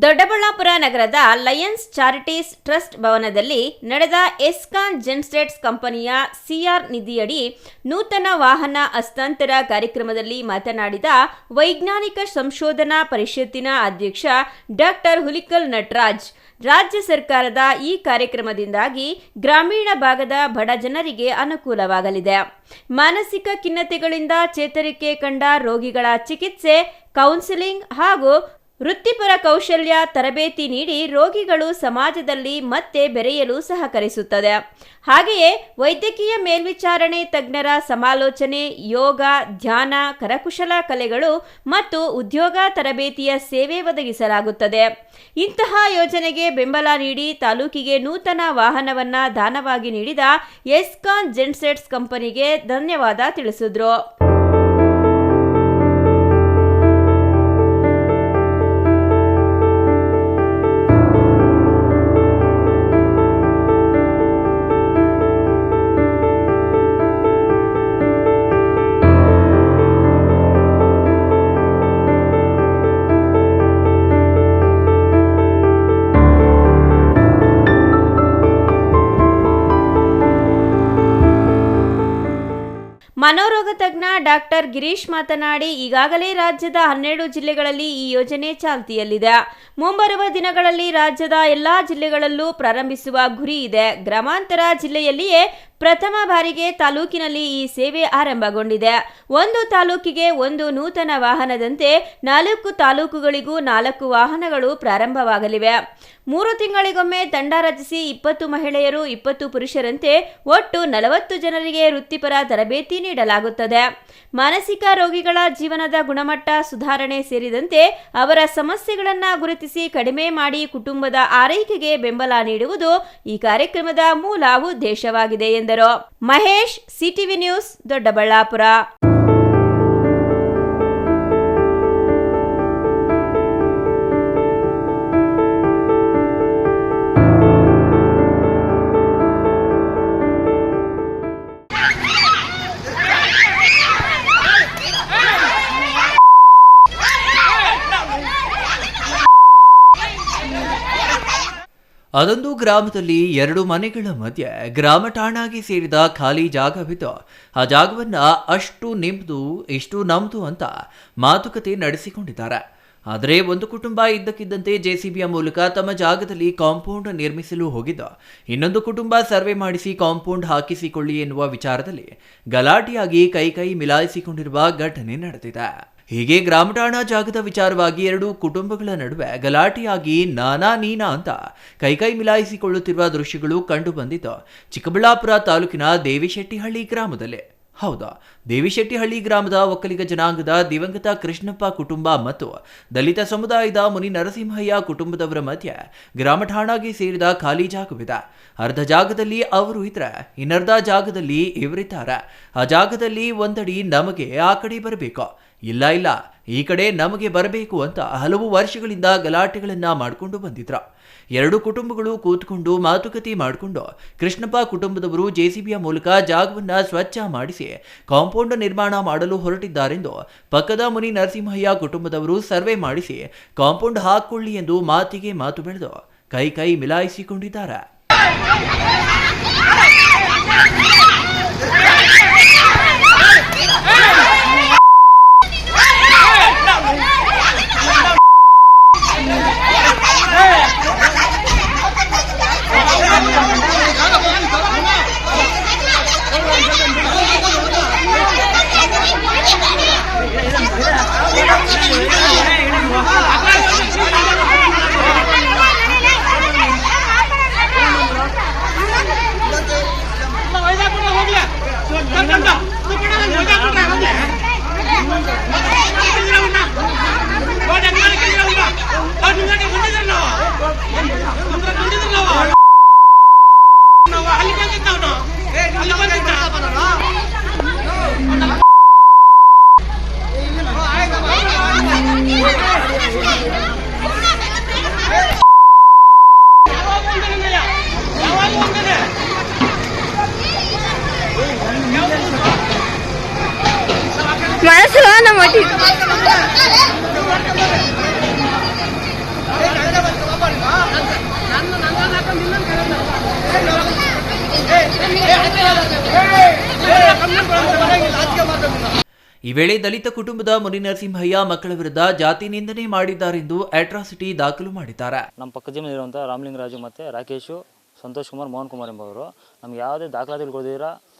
ದೊಡ್ಡಬಳ್ಳಾಪುರ ನಗರದ ಲಯನ್ಸ್ ಚಾರಿಟೀಸ್ ಟ್ರಸ್ಟ್ ಭವನದಲ್ಲಿ ನಡೆದ ಎಸ್ಕಾನ್ ಜೆನ್ಸೆಟ್ಸ್ ಕಂಪನಿಯ ಸಿಆರ್ ನಿಧಿಯಡಿ ನೂತನ ವಾಹನ ಹಸ್ತಾಂತರ ಕಾರ್ಯಕ್ರಮದಲ್ಲಿ ಮಾತನಾಡಿದ ವೈಜ್ಞಾನಿಕ ಸಂಶೋಧನಾ ಪರಿಷತ್ತಿನ ಅಧ್ಯಕ್ಷ ಡಾಕ್ಟರ್ ಹುಲಿಕಲ್ ನಟರಾಜ್, ರಾಜ್ಯ ಸರ್ಕಾರದ ಈ ಕಾರ್ಯಕ್ರಮದಿಂದಾಗಿ ಗ್ರಾಮೀಣ ಭಾಗದ ಬಡ ಜನರಿಗೆ ಅನುಕೂಲವಾಗಲಿದೆ. ಮಾನಸಿಕ ಖಿನ್ನತೆಗಳಿಂದ ಚೇತರಿಕೆ ಕಂಡ ರೋಗಿಗಳ ಚಿಕಿತ್ಸೆ, ಕೌನ್ಸಿಲಿಂಗ್ ಹಾಗೂ ವೃತ್ತಿಪರ ಕೌಶಲ್ಯ ತರಬೇತಿ ನೀಡಿ ರೋಗಿಗಳು ಸಮಾಜದಲ್ಲಿ ಮತ್ತೆ ಬೆರೆಯಲು ಸಹಕರಿಸುತ್ತದೆ. ಹಾಗೆಯೇ ವೈದ್ಯಕೀಯ ಮೇಲ್ವಿಚಾರಣೆ ತಜ್ಞರ ಸಮಾಲೋಚನೆ, ಯೋಗ, ಧ್ಯಾನ, ಕರಕುಶಲ ಕಲೆಗಳು ಮತ್ತು ಉದ್ಯೋಗ ತರಬೇತಿಯ ಸೇವೆ ಒದಗಿಸಲಾಗುತ್ತದೆ. ಇಂತಹ ಯೋಜನೆಗೆ ಬೆಂಬಲ ನೀಡಿ ತಾಲೂಕಿಗೆ ನೂತನ ವಾಹನವನ್ನ ದಾನವಾಗಿ ನೀಡಿದ ಎಸ್ಕಾನ್ ಜೆನ್ಸೆಟ್ಸ್ ಕಂಪನಿಗೆ ಧನ್ಯವಾದ ತಿಳಿಸಿದ್ರು. ಮನೋರೋಗ ತಜ್ಞ ಡಾಕ್ಟರ್ ಗಿರೀಶ್ ಮಾತನಾಡಿ, ಈಗಾಗಲೇ ರಾಜ್ಯದ 12 ಜಿಲ್ಲೆಗಳಲ್ಲಿ ಈ ಯೋಜನೆ ಚಾಲ್ತಿಯಲ್ಲಿದೆ. ಮುಂಬರುವ ದಿನಗಳಲ್ಲಿ ರಾಜ್ಯದ ಎಲ್ಲಾ ಜಿಲ್ಲೆಗಳಲ್ಲೂ ಪ್ರಾರಂಭಿಸುವ ಗುರಿ ಇದೆ. ಗ್ರಾಮಾಂತರ ಜಿಲ್ಲೆಯಲ್ಲಿಯೇ ಪ್ರಥಮ ಬಾರಿಗೆ ತಾಲೂಕಿನಲ್ಲಿ ಈ ಸೇವೆ ಆರಂಭಗೊಂಡಿದೆ. ಒಂದು ತಾಲೂಕಿಗೆ ಒಂದು ನೂತನ ವಾಹನದಂತೆ 4 ತಾಲೂಕುಗಳಿಗೂ 4 ವಾಹನಗಳು ಪ್ರಾರಂಭವಾಗಲಿವೆ. 3 ತಿಂಗಳಿಗೊಮ್ಮೆ ತಂಡ ರಚಿಸಿ 20 ಮಹಿಳೆಯರು 20 ಪುರುಷರಂತೆ ಒಟ್ಟು 40 ಜನರಿಗೆ ವೃತ್ತಿಪರ ತರಬೇತಿ ನೀಡಲಾಗುತ್ತದೆ. ಮಾನಸಿಕ ರೋಗಿಗಳ ಜೀವನದ ಗುಣಮಟ್ಟ ಸುಧಾರಣೆ ಸೇರಿದಂತೆ ಅವರ ಸಮಸ್ಯೆಗಳನ್ನು ಗುರುತಿಸಿ ಕಡಿಮೆ ಮಾಡಿ ಕುಟುಂಬದ ಆರೈಕೆಗೆ ಬೆಂಬಲ ನೀಡುವುದು ಈ ಕಾರ್ಯಕ್ರಮದ ಮೂಲ ಉದ್ದೇಶವಾಗಿದೆ ಎಂದರು. Mahesh, CTV news, Doddaballapura. ಅದೊಂದು ಗ್ರಾಮದಲ್ಲಿ 2 ಮನೆಗಳ ಮಧ್ಯೆ ಗ್ರಾಮ ಠಾಣಾಗಿ ಸೇರಿದ ಖಾಲಿ ಜಾಗವಿದ್ದು, ಆ ಜಾಗವನ್ನ ಅಷ್ಟು ನಿಮ್ದು ಇಷ್ಟು ನಮ್ದು ಅಂತ ಮಾತುಕತೆ ನಡೆಸಿಕೊಂಡಿದ್ದಾರೆ. ಆದರೆ ಒಂದು ಕುಟುಂಬ ಇದ್ದಕ್ಕಿದ್ದಂತೆ ಜೆಸಿಬಿಯ ಮೂಲಕ ತಮ್ಮ ಜಾಗದಲ್ಲಿ ಕಾಂಪೌಂಡ್ ನಿರ್ಮಿಸಲು ಹೋಗಿದ್ದು, ಇನ್ನೊಂದು ಕುಟುಂಬ ಸರ್ವೆ ಮಾಡಿಸಿ ಕಾಂಪೌಂಡ್ ಹಾಕಿಸಿಕೊಳ್ಳಿ ಎನ್ನುವ ವಿಚಾರದಲ್ಲಿ ಗಲಾಟೆಯಾಗಿ ಕೈ ಮಿಲಾಯಿಸಿಕೊಂಡಿರುವ ಘಟನೆ ನಡೆದಿದೆ. ಹೀಗೆ ಗ್ರಾಮ ಠಾಣಾ ಜಾಗದ ವಿಚಾರವಾಗಿ 2 ಕುಟುಂಬಗಳ ನಡುವೆ ಗಲಾಟೆಯಾಗಿ ನಾನಾ ನೀನಾ ಅಂತ ಕೈ ಮಿಲಾಯಿಸಿಕೊಳ್ಳುತ್ತಿರುವ ದೃಶ್ಯಗಳು ಕಂಡು ಬಂದಿದ್ದು ಚಿಕ್ಕಬಳ್ಳಾಪುರ ತಾಲೂಕಿನ ದೇವಿಶೆಟ್ಟಿಹಳ್ಳಿ ಗ್ರಾಮದಲ್ಲಿ. ಹೌದಾ, ದೇವಿಶೆಟ್ಟಿಹಳ್ಳಿ ಗ್ರಾಮದ ಒಕ್ಕಲಿಗ ಜನಾಂಗದ ದಿವಂಗತ ಕೃಷ್ಣಪ್ಪ ಕುಟುಂಬ ಮತ್ತು ದಲಿತ ಸಮುದಾಯದ ಮುನಿ ನರಸಿಂಹಯ್ಯ ಕುಟುಂಬದವರ ಮಧ್ಯೆ ಗ್ರಾಮ ಠಾಣಾಗೆ ಸೇರಿದ ಖಾಲಿ ಜಾಗವಿದೆ. ಅರ್ಧ ಜಾಗದಲ್ಲಿ ಅವರು ಇದ್ರೆ ಇನ್ನರ್ಧ ಜಾಗದಲ್ಲಿ ಇವರಿದ್ದಾರೆ. ಆ ಜಾಗದಲ್ಲಿ ಒಂದಡಿ ನಮಗೆ ಆ ಕಡೆ ಬರಬೇಕು, ಇಲ್ಲ ಈ ಕಡೆ ನಮಗೆ ಬರಬೇಕು ಅಂತ ಹಲವು ವರ್ಷಗಳಿಂದ ಗಲಾಟೆಗಳನ್ನ ಮಾಡಿಕೊಂಡು ಬಂದಿದ್ರು. 2 ಕುಟುಂಬಗಳು ಕೂತ್ಕೊಂಡು ಮಾತುಕತೆ ಮಾಡಿಕೊಂಡು ಕೃಷ್ಣಪ್ಪ ಕುಟುಂಬದವರು ಜೆಸಿಬಿಯ ಮೂಲಕ ಜಾಗವನ್ನ ಸ್ವಚ್ಛ ಮಾಡಿಸಿ ಕಾಂಪೌಂಡ್ ನಿರ್ಮಾಣ ಮಾಡಲು ಹೊರಟಿದ್ದಾರೆಂದು ಪಕ್ಕದ ಮುನಿ ನರಸಿಂಹಯ್ಯ ಕುಟುಂಬದವರು ಸರ್ವೆ ಮಾಡಿಸಿ ಕಾಂಪೌಂಡ್ ಹಾಕೊಳ್ಳಿ ಎಂದು ಮಾತಿಗೆ ಮಾತು ಬೆಳೆದು ಕೈ ಮಿಲಾಯಿಸಿಕೊಂಡಿದ್ದಾರೆ. ಈ ವೇಳೆ ದಲಿತ ಕುಟುಂಬದ ಮುನಿನರಸಿಂಹಯ್ಯ ಮಕ್ಕಳ ವಿರುದ್ಧ ಜಾತಿ ನಿಂದನೆ ಮಾಡಿದ್ದಾರೆಂದು ಅಟ್ರಾಸಿಟಿ ದಾಖಲು ಮಾಡಿದ್ದಾರೆ. ನಮ್ಮ ಪಕ್ಕ ಜಮೀನಿರುವಂಥ ರಾಮಲಿಂಗರಾಜು ಮತ್ತು ರಾಕೇಶು, ಸಂತೋಷ್ ಕುಮಾರ್, ಮೋಹನ್ ಕುಮಾರ್ ಎಂಬವರು ನಮ್ಗೆ ಯಾವುದೇ ದಾಖಲಾತಿಗಳು ಕೊಡ್ದಿರಾ,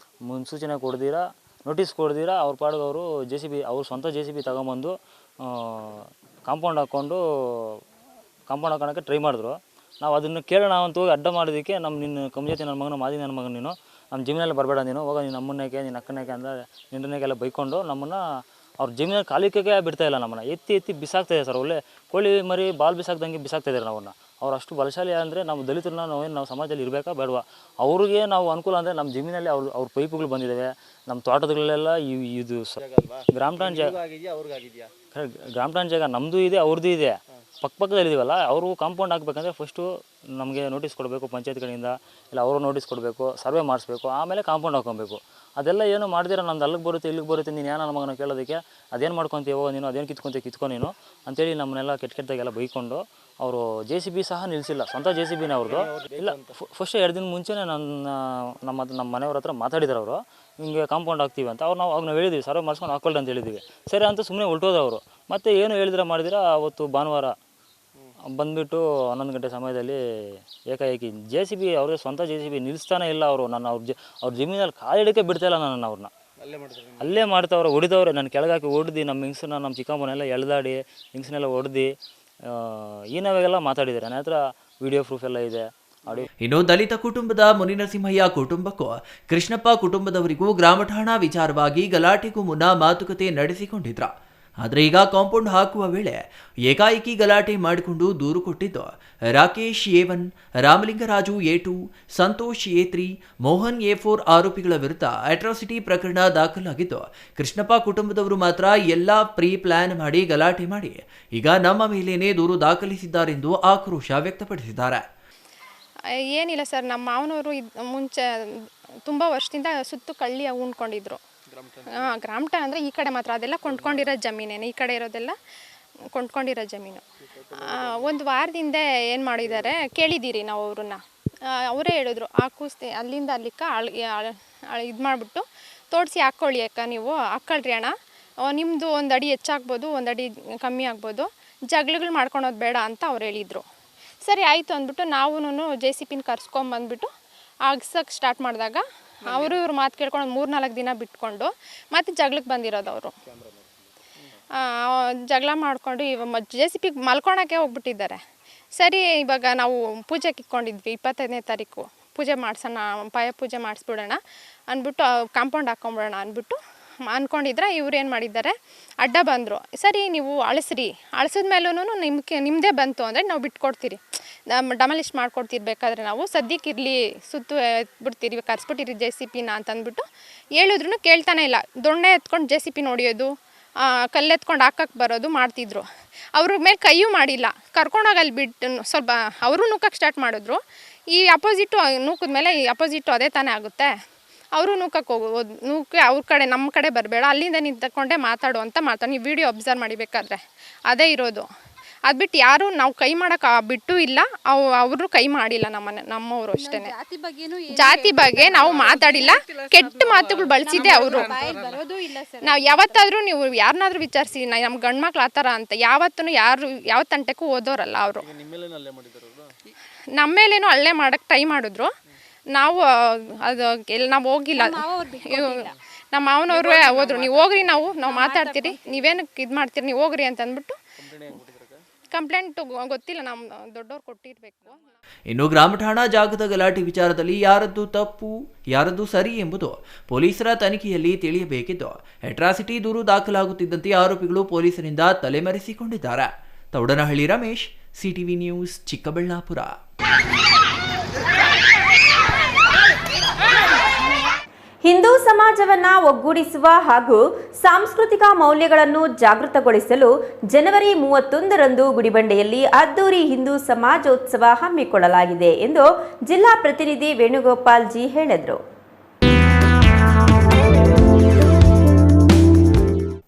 ಮುನ್ಸೂಚನೆ ಕೊಡ್ದಿರಾ, ನೋಟಿಸ್ ಕೊಡ್ದಿರಾ ಅವ್ರ ಪಾಡಿಗೆ ಅವರು JCB ಅವ್ರು ಸ್ವಂತ JCB ತಗೊಂಬಂದು ಕಾಂಪೌಂಡ್ ಹಾಕೋಣಕ್ಕೆ ಟ್ರೈ ಮಾಡಿದ್ರು. ನಾವು ಅದನ್ನು ಕೇಳೋಣ ಅಂತ ಹೋಗಿ ಅಡ್ಡ ಮಾಡೋದಕ್ಕೆ ನಿನ್ನ ಕಮ್ಜಾತಿ ನನ್ನ ಮಗನ ಮಾದಿ ನನ್ನ ಮಗನ ನೀನು ನಮ್ಮ ಜಮೀನಲ್ಲಿ ಬರಬೇಡ, ನೀನು ಹೋಗ, ನೀನು ನಮ್ಮನ್ನೇಕೆ ನಿನ್ನ ಅಕ್ಕನೇಕೆ ಅಂದರೆ ನಿನ್ನನ್ನೆಲ್ಲ ಬೈಕೊಂಡು ನಮ್ಮನ್ನು ಅವ್ರ ಜಮೀನಲ್ಲಿ ಕಾಲಿಕೆ ಬಿಡ್ತಾಯಿಲ್ಲ. ನಮ್ಮನ್ನು ಎತ್ತಿ ಬಿಸಾಕ್ತಾಯಿದೆ ಸರ್. ಒಳ್ಳೆ ಕೋಳಿ ಮರಿ ಬಾಲ್ ಬಿಸಾಕ್ದಂಗೆ ಬಿಸಾಕ್ತಾಯಿದ್ದಾರೆ ನಾವನ್ನ. ಅವ್ರು ಅಷ್ಟು ಬಲಶಾಲಿ ಅಂದರೆ ನಮ್ಮ ದಲಿತರನ್ನ ನಾವು ಸಮಾಜದಲ್ಲಿ ಇರಬೇಕಾ ಬೇಡವಾ? ಅವ್ರಿಗೆ ನಾವು ಅನುಕೂಲ ಅಂದರೆ ನಮ್ಮ ಜಮೀನಲ್ಲಿ ಅವ್ರ ಪೈಪುಗಳು ಬಂದಿದ್ದಾವೆ, ನಮ್ಮ ತೋಟದಲ್ಲೆಲ್ಲ ಇದು ಗ್ರಾಮ ಠಾಣ್ ಜಾಗ ನಮ್ಮದು ಇದೆ, ಅವ್ರದ್ದು ಇದೆ, ಪಕ್ಕದಲ್ಲಿದ್ದೀವಲ್ಲ. ಅವರು ಕಾಂಪೌಂಡ್ ಹಾಕ್ಬೇಕಂದ್ರೆ ಫಸ್ಟು ನಮಗೆ ನೋಟಿಸ್ ಕೊಡಬೇಕು ಪಂಚಾಯತ್ ಕಡೆಯಿಂದ, ಇಲ್ಲ ಅವರು ನೋಟಿಸ್ ಕೊಡಬೇಕು, ಸರ್ವೆ ಮಾಡಿಸ್ಬೇಕು, ಆಮೇಲೆ ಕಾಂಪೌಂಡ್ ಹಾಕೊಬೇಕು. ಅದೆಲ್ಲ ಏನು ಮಾಡ್ದಿರ ನಮ್ದು ಅಲ್ಲಿಗೆ ಬರುತ್ತೆ ಇಲ್ಲಿಗೆ ಬರುತ್ತೆ, ನೀನು ಏನೋ ಮಗನ ಕೇಳೋದಕ್ಕೆ ಅದೇನು ಮಾಡ್ಕೊತೀವೋ ನೀನು, ಅದೇನು ಕಿತ್ಕೊ ನೀನು ಅಂತೇಳಿ ನಮ್ಮನ್ನೆಲ್ಲ ಕೆಟ್ಟದಾಗೆಲ್ಲ ಬೈಕೊಂಡು ಅವರು JCB ಸಹ ನಿಲ್ಲಿಸಿಲ್ಲ. ಸ್ವಂತ JCBನೇ ಅವ್ರದ್ದು. ಇಲ್ಲ, ಫಸ್ಟ್ 2 ದಿನ ಮುಂಚೆನೇ ನಮ್ಮ ಮನೆಯವ್ರ ಹತ್ರ ಮಾತಾಡಿದ್ರು ಅವರು, ಹಿಂಗೆ ಕಾಂಪೌಂಡ್ ಹಾಕ್ತೀವಿ ಅಂತ. ನಾವು ಹೇಳಿದ್ವಿ ಸರ್ವೆ ಮಾಡಿಸ್ಕೊಂಡು ಹಾಕೊಳ್ಳಿ ಅಂತ ಹೇಳಿದ್ವಿ. ಸರಿ ಅಂತ ಸುಮ್ಮನೆ ಹೊರಟೋದವರು. ಮತ್ತು ಏನು ಹೇಳಿದ್ರೆ ಅವತ್ತು ಭಾನುವಾರ ಬಂದುಬಿಟ್ಟು 11 ಗಂಟೆ ಸಮಯದಲ್ಲಿ ಏಕಾಏಕಿ JCB ಅವ್ರಿಗೆ ಸ್ವಂತ JCB ನಿಲ್ಲಿಸ್ತಾನೆ ಇಲ್ಲ ಅವರು. ಅವ್ರ ಜಮೀನಲ್ಲಿ ಕಾಲಿಡಕ್ಕೆ ಬಿಡ್ತಾಯಿಲ್ಲ ನನ್ನನ್ನು. ಅವ್ರನ್ನ ಅಲ್ಲೇ ಮಾಡ್ತಾವ್ರೆ, ಹೊಡಿದವ್ರೆ. ನನ್ನ ಕೆಳಗಾಕಿ ಹೊಡೆದು ನಮ್ಮ ಹಿಂಗ್ಸನ್ನ, ನಮ್ಮ ಚಿಕ್ಕಮ್ಮನೆಲ್ಲ ಎಳ್ದಾಡಿ ಹಿಂಗ್ಸನ್ನೆಲ್ಲ ಹೊಡೆದು ಈನವಾಗೆಲ್ಲ ಮಾತಾಡಿದ್ದಾರೆ. ನನ್ನ ಹತ್ರ ವಿಡಿಯೋ ಪ್ರೂಫ್ ಎಲ್ಲ ಇದೆ. ಇನ್ನು ದಲಿತ ಕುಟುಂಬದ ಮುನಿನರಸಿಂಹಯ್ಯ ಕುಟುಂಬಕ್ಕೂ ಕೃಷ್ಣಪ್ಪ ಕುಟುಂಬದವರಿಗೂ ಗ್ರಾಮ ಠಾಣಾ ವಿಚಾರವಾಗಿ ಗಲಾಟೆಗೂ ಮುನ್ನ ಮಾತುಕತೆ ನಡೆಸಿಕೊಂಡಿದ್ರ. ಆದರೆ ಈಗ ಕಾಂಪೌಂಡ್ ಹಾಕುವ ವೇಳೆ ಏಕಾಏಕಿ ಗಲಾಟೆ ಮಾಡಿಕೊಂಡು ದೂರು ಕೊಟ್ಟಿದ್ದು Rakesh A1, ರಾಮಲಿಂಗರಾಜು A2, Santosh A3, Mohan A4 ಆರೋಪಿಗಳ ವಿರುದ್ಧ ಅಟ್ರಾಸಿಟಿ ಪ್ರಕರಣ ದಾಖಲಾಗಿದ್ದು, ಕೃಷ್ಣಪ್ಪ ಕುಟುಂಬದವರು ಮಾತ್ರ ಎಲ್ಲ ಪ್ರೀ ಪ್ಲಾನ್ ಮಾಡಿ ಗಲಾಟೆ ಮಾಡಿ ಈಗ ನಮ್ಮ ಮೇಲೇನೆ ದೂರು ದಾಖಲಿಸಿದ್ದಾರೆಂದು ಆಕ್ರೋಶ ವ್ಯಕ್ತಪಡಿಸಿದ್ದಾರೆ. ಏನಿಲ್ಲ ಸರ್, ನಮ್ಮ ಮಾವನವರು ಮುಂಚೆ ತುಂಬ ವರ್ಷದಿಂದ ಸುತ್ತು ಕಳ್ಳಿ ಉಣ್ಕೊಂಡಿದ್ರು. ಗ್ರಾಮ ಠಾಣ್ ಅಂದರೆ ಈ ಕಡೆ ಮಾತ್ರ, ಅದೆಲ್ಲ ಕೊಂಡ್ಕೊಂಡಿರೋ ಜಮೀನೇನೆ, ಈ ಕಡೆ ಇರೋದೆಲ್ಲ ಕೊಂಡ್ಕೊಂಡಿರೋ ಜಮೀನು. ಒಂದು ವಾರದಿಂದ ಏನು ಮಾಡಿದ್ದಾರೆ ಕೇಳಿದ್ದೀರಿ ನಾವು ಅವ್ರನ್ನ. ಅವರೇ ಹೇಳಿದ್ರು ಅಲ್ಲಿಂದ ಅಲ್ಲಿಕ್ಕ ಇದು ಮಾಡಿಬಿಟ್ಟು ತೋಡಿಸಿ ಹಾಕ್ಕೊಳ್ಳಿ ಅಕ್ಕ, ನೀವು ಹಾಕ್ಕೊಳ್ರಿ ಅಣ್ಣ, ನಿಮ್ಮದು 1 ಅಡಿ ಹೆಚ್ಚಾಗ್ಬೋದು, 1 ಅಡಿ ಕಮ್ಮಿ ಆಗ್ಬೋದು, ಜಗಳಗಳು ಮಾಡ್ಕೊಳೋದು ಬೇಡ ಅಂತ ಅವ್ರು ಹೇಳಿದರು. ಸರಿ ಆಯಿತು ಅಂದ್ಬಿಟ್ಟು ನಾವು JCBನ ಕರ್ಸ್ಕೊಂಬಂದ್ಬಿಟ್ಟು ಆಗ್ಸಕ್ಕೆ ಸ್ಟಾರ್ಟ್ ಮಾಡಿದಾಗ ಇವ್ರ ಮಾತು ಕೇಳ್ಕೊಂಡು 3-4 ದಿನ ಬಿಟ್ಕೊಂಡು ಮತ್ತೆ ಜಗಳಕ್ಕೆ ಬಂದಿರೋದು ಅವರು. ಜಗಳ ಮಾಡಿಕೊಂಡು ಇವಾಗ JCB ಮಲ್ಕೊಳಕ್ಕೆ ಹೋಗ್ಬಿಟ್ಟಿದ್ದಾರೆ. ಸರಿ, ಇವಾಗ ನಾವು ಪೂಜೆಗೆ ಇಟ್ಕೊಂಡಿದ್ವಿ 25ನೇ ತಾರೀಕು, ಪೂಜೆ ಮಾಡಿಸೋಣ, ಪಾಯ ಪೂಜೆ ಮಾಡಿಸ್ಬಿಡೋಣ ಅಂದ್ಬಿಟ್ಟು ಕಾಂಪೌಂಡ್ ಹಾಕ್ಕೊಂಬಿಡೋಣ ಅಂದ್ಬಿಟ್ಟು ಅಂದ್ಕೊಂಡಿದ್ರೆ ಇವ್ರು ಏನು ಮಾಡಿದ್ದಾರೆ, ಅಡ್ಡ ಬಂದರು. ಸರಿ, ನೀವು ಅಳಿಸ್ರಿ, ಅಳಿಸಿದ್ಮೇಲೂ ನಿಮ್ಮದೇ ಬಂತು ಅಂದರೆ ನಾವು ಬಿಟ್ಕೊಡ್ತೀರಿ, ಡಮಲಿಸ್ಟ್ ಮಾಡ್ಕೊಡ್ತಿರ್ಬೇಕಾದ್ರೆ ನಾವು ಸದ್ಯಕ್ಕೆ ಇರಲಿ, ಸುತ್ತು ಬಿಡ್ತೀರಿ, ಕರ್ಸ್ಬಿಟ್ಟಿರಿ JCBನ ಅಂತಂದ್ಬಿಟ್ಟು ಹೇಳಿದ್ರು ಕೇಳ್ತಾನೆ ಇಲ್ಲ. ದೊಣ್ಣೆ ಎತ್ಕೊಂಡು JCB ಹೊಡಿಯೋದು, ಕಲ್ಲೆತ್ಕೊಂಡು ಹಾಕಕ್ಕೆ ಬರೋದು ಮಾಡ್ತಿದ್ರು. ಅವ್ರ ಮೇಲೆ ಕೈಯೂ ಮಾಡಿಲ್ಲ, ಕರ್ಕೊಂಡೋಗಿ ಅಲ್ಲಿ ಬಿಟ್ಟು ಸ್ವಲ್ಪ ಅವರು ನೂಕಕ್ಕೆ ಸ್ಟಾರ್ಟ್ ಮಾಡಿದ್ರು. ಈ ಅಪೋಸಿಟ್ಟು ನೂಕಿದ ಮೇಲೆ ಈ ಅಪೋಸಿಟ್ಟು ಅದೇ ತಾನೇ ಆಗುತ್ತೆ. ಅವರು ನೂಕಕ್ಕೆ ಹೋಗೋದು, ನೂಕೆ ಅವ್ರ ಕಡೆ ನಮ್ಮ ಕಡೆ ಬರಬೇಡ, ಅಲ್ಲಿಂದ ನಿಂತ್ಕೊಂಡೆ ಮಾತಾಡು ಅಂತ ಮಾಡ್ತಾರೆ. ನೀವು ವಿಡಿಯೋ ಅಬ್ಸರ್ವ್ ಮಾಡಿಬೇಕಾದ್ರೆ ಅದೇ ಇರೋದು. ಅದು ಬಿಟ್ಟು ಯಾರು ನಾವು ಕೈ ಮಾಡೋಕೆ ಬಿಟ್ಟು ಇಲ್ಲ, ಅವರು ಕೈ ಮಾಡಿಲ್ಲ. ನಮ್ಮವರು ಅಷ್ಟೇ. ಜಾತಿ ಬಗ್ಗೆ ನಾವು ಮಾತಾಡಿಲ್ಲ, ಕೆಟ್ಟ ಮಾತುಗಳು ಬಳಸಿದ್ದೆ ಅವರು. ನಾವು ಯಾವತ್ತಾದರೂ ನೀವು ಯಾರನ್ನಾದ್ರೂ ವಿಚಾರಿಸಿ, ನಮ್ಮ ಗಂಡು ಮಕ್ಳು ಆ ಥರ ಅಂತ ಯಾವತ್ತೂ ಯಾವ ತಂಟೆಗೂ ಓದೋರಲ್ಲ ಅವರು. ನಮ್ಮ ಮೇಲೇನೋ ಹಲ್ಲೆ ಮಾಡೋಕ್ಕೆ ಟ್ರೈ ಮಾಡಿದ್ರು. ನಾವು ನಾವು ಹೋಗಿಲ್ಲ. ನಮ್ಮ ಮಾವನವರು ಹೋದ್ರು, ನೀವು ಹೋಗ್ರಿ, ನಾವು ಮಾತಾಡ್ತೀರಿ, ನೀವೇನಕ್ಕೆ ಇದು ಮಾಡ್ತೀರಿ, ನೀವು ಹೋಗ್ರಿ ಅಂತ ಅಂದ್ಬಿಟ್ಟು ಕಂಪ್ಲೇಂಟ್ ಗೊತ್ತಿಲ್ಲ, ನಮ್ಮ ದೊಡ್ಡವ್ರು ಕೊಟ್ಟಿರಬೇಕು. ಇನ್ನು ಗ್ರಾಮ ಠಾಣಾ ಜಾಗದ ಗಲಾಟೆ ವಿಚಾರದಲ್ಲಿ ಯಾರದ್ದು ತಪ್ಪು ಯಾರದ್ದು ಸರಿ ಎಂಬುದು ಪೊಲೀಸರ ತನಿಖೆಯಲ್ಲಿ ತಿಳಿಯಬೇಕಿದ್ದು, ಅಟ್ರಾಸಿಟಿ ದೂರು ದಾಖಲಾಗುತ್ತಿದ್ದಂತೆ ಆರೋಪಿಗಳು ಪೊಲೀಸರಿಂದ ತಲೆಮರೆಸಿಕೊಂಡಿದ್ದಾರೆ. Thoudanahalli Ramesh, CTV news, Chikkaballapur. ಹಿಂದೂ ಸಮಾಜವನ್ನ ಒಗ್ಗೂಡಿಸುವ ಹಾಗೂ ಸಾಂಸ್ಕೃತಿಕ ಮೌಲ್ಯಗಳನ್ನು ಜಾಗೃತಗೊಳಿಸಲು ಜನವರಿ 31ರಂದು ಗುಡಿಬಂಡೆಯಲ್ಲಿ ಅದ್ದೂರಿ ಹಿಂದೂ ಸಮಾಜೋತ್ಸವ ಹಮ್ಮಿಕೊಳ್ಳಲಾಗಿದೆ ಎಂದು ಜಿಲ್ಲಾ ಪ್ರತಿನಿಧಿ ವೇಣುಗೋಪಾಲ್ ಜಿ ಹೇಳಿದರು.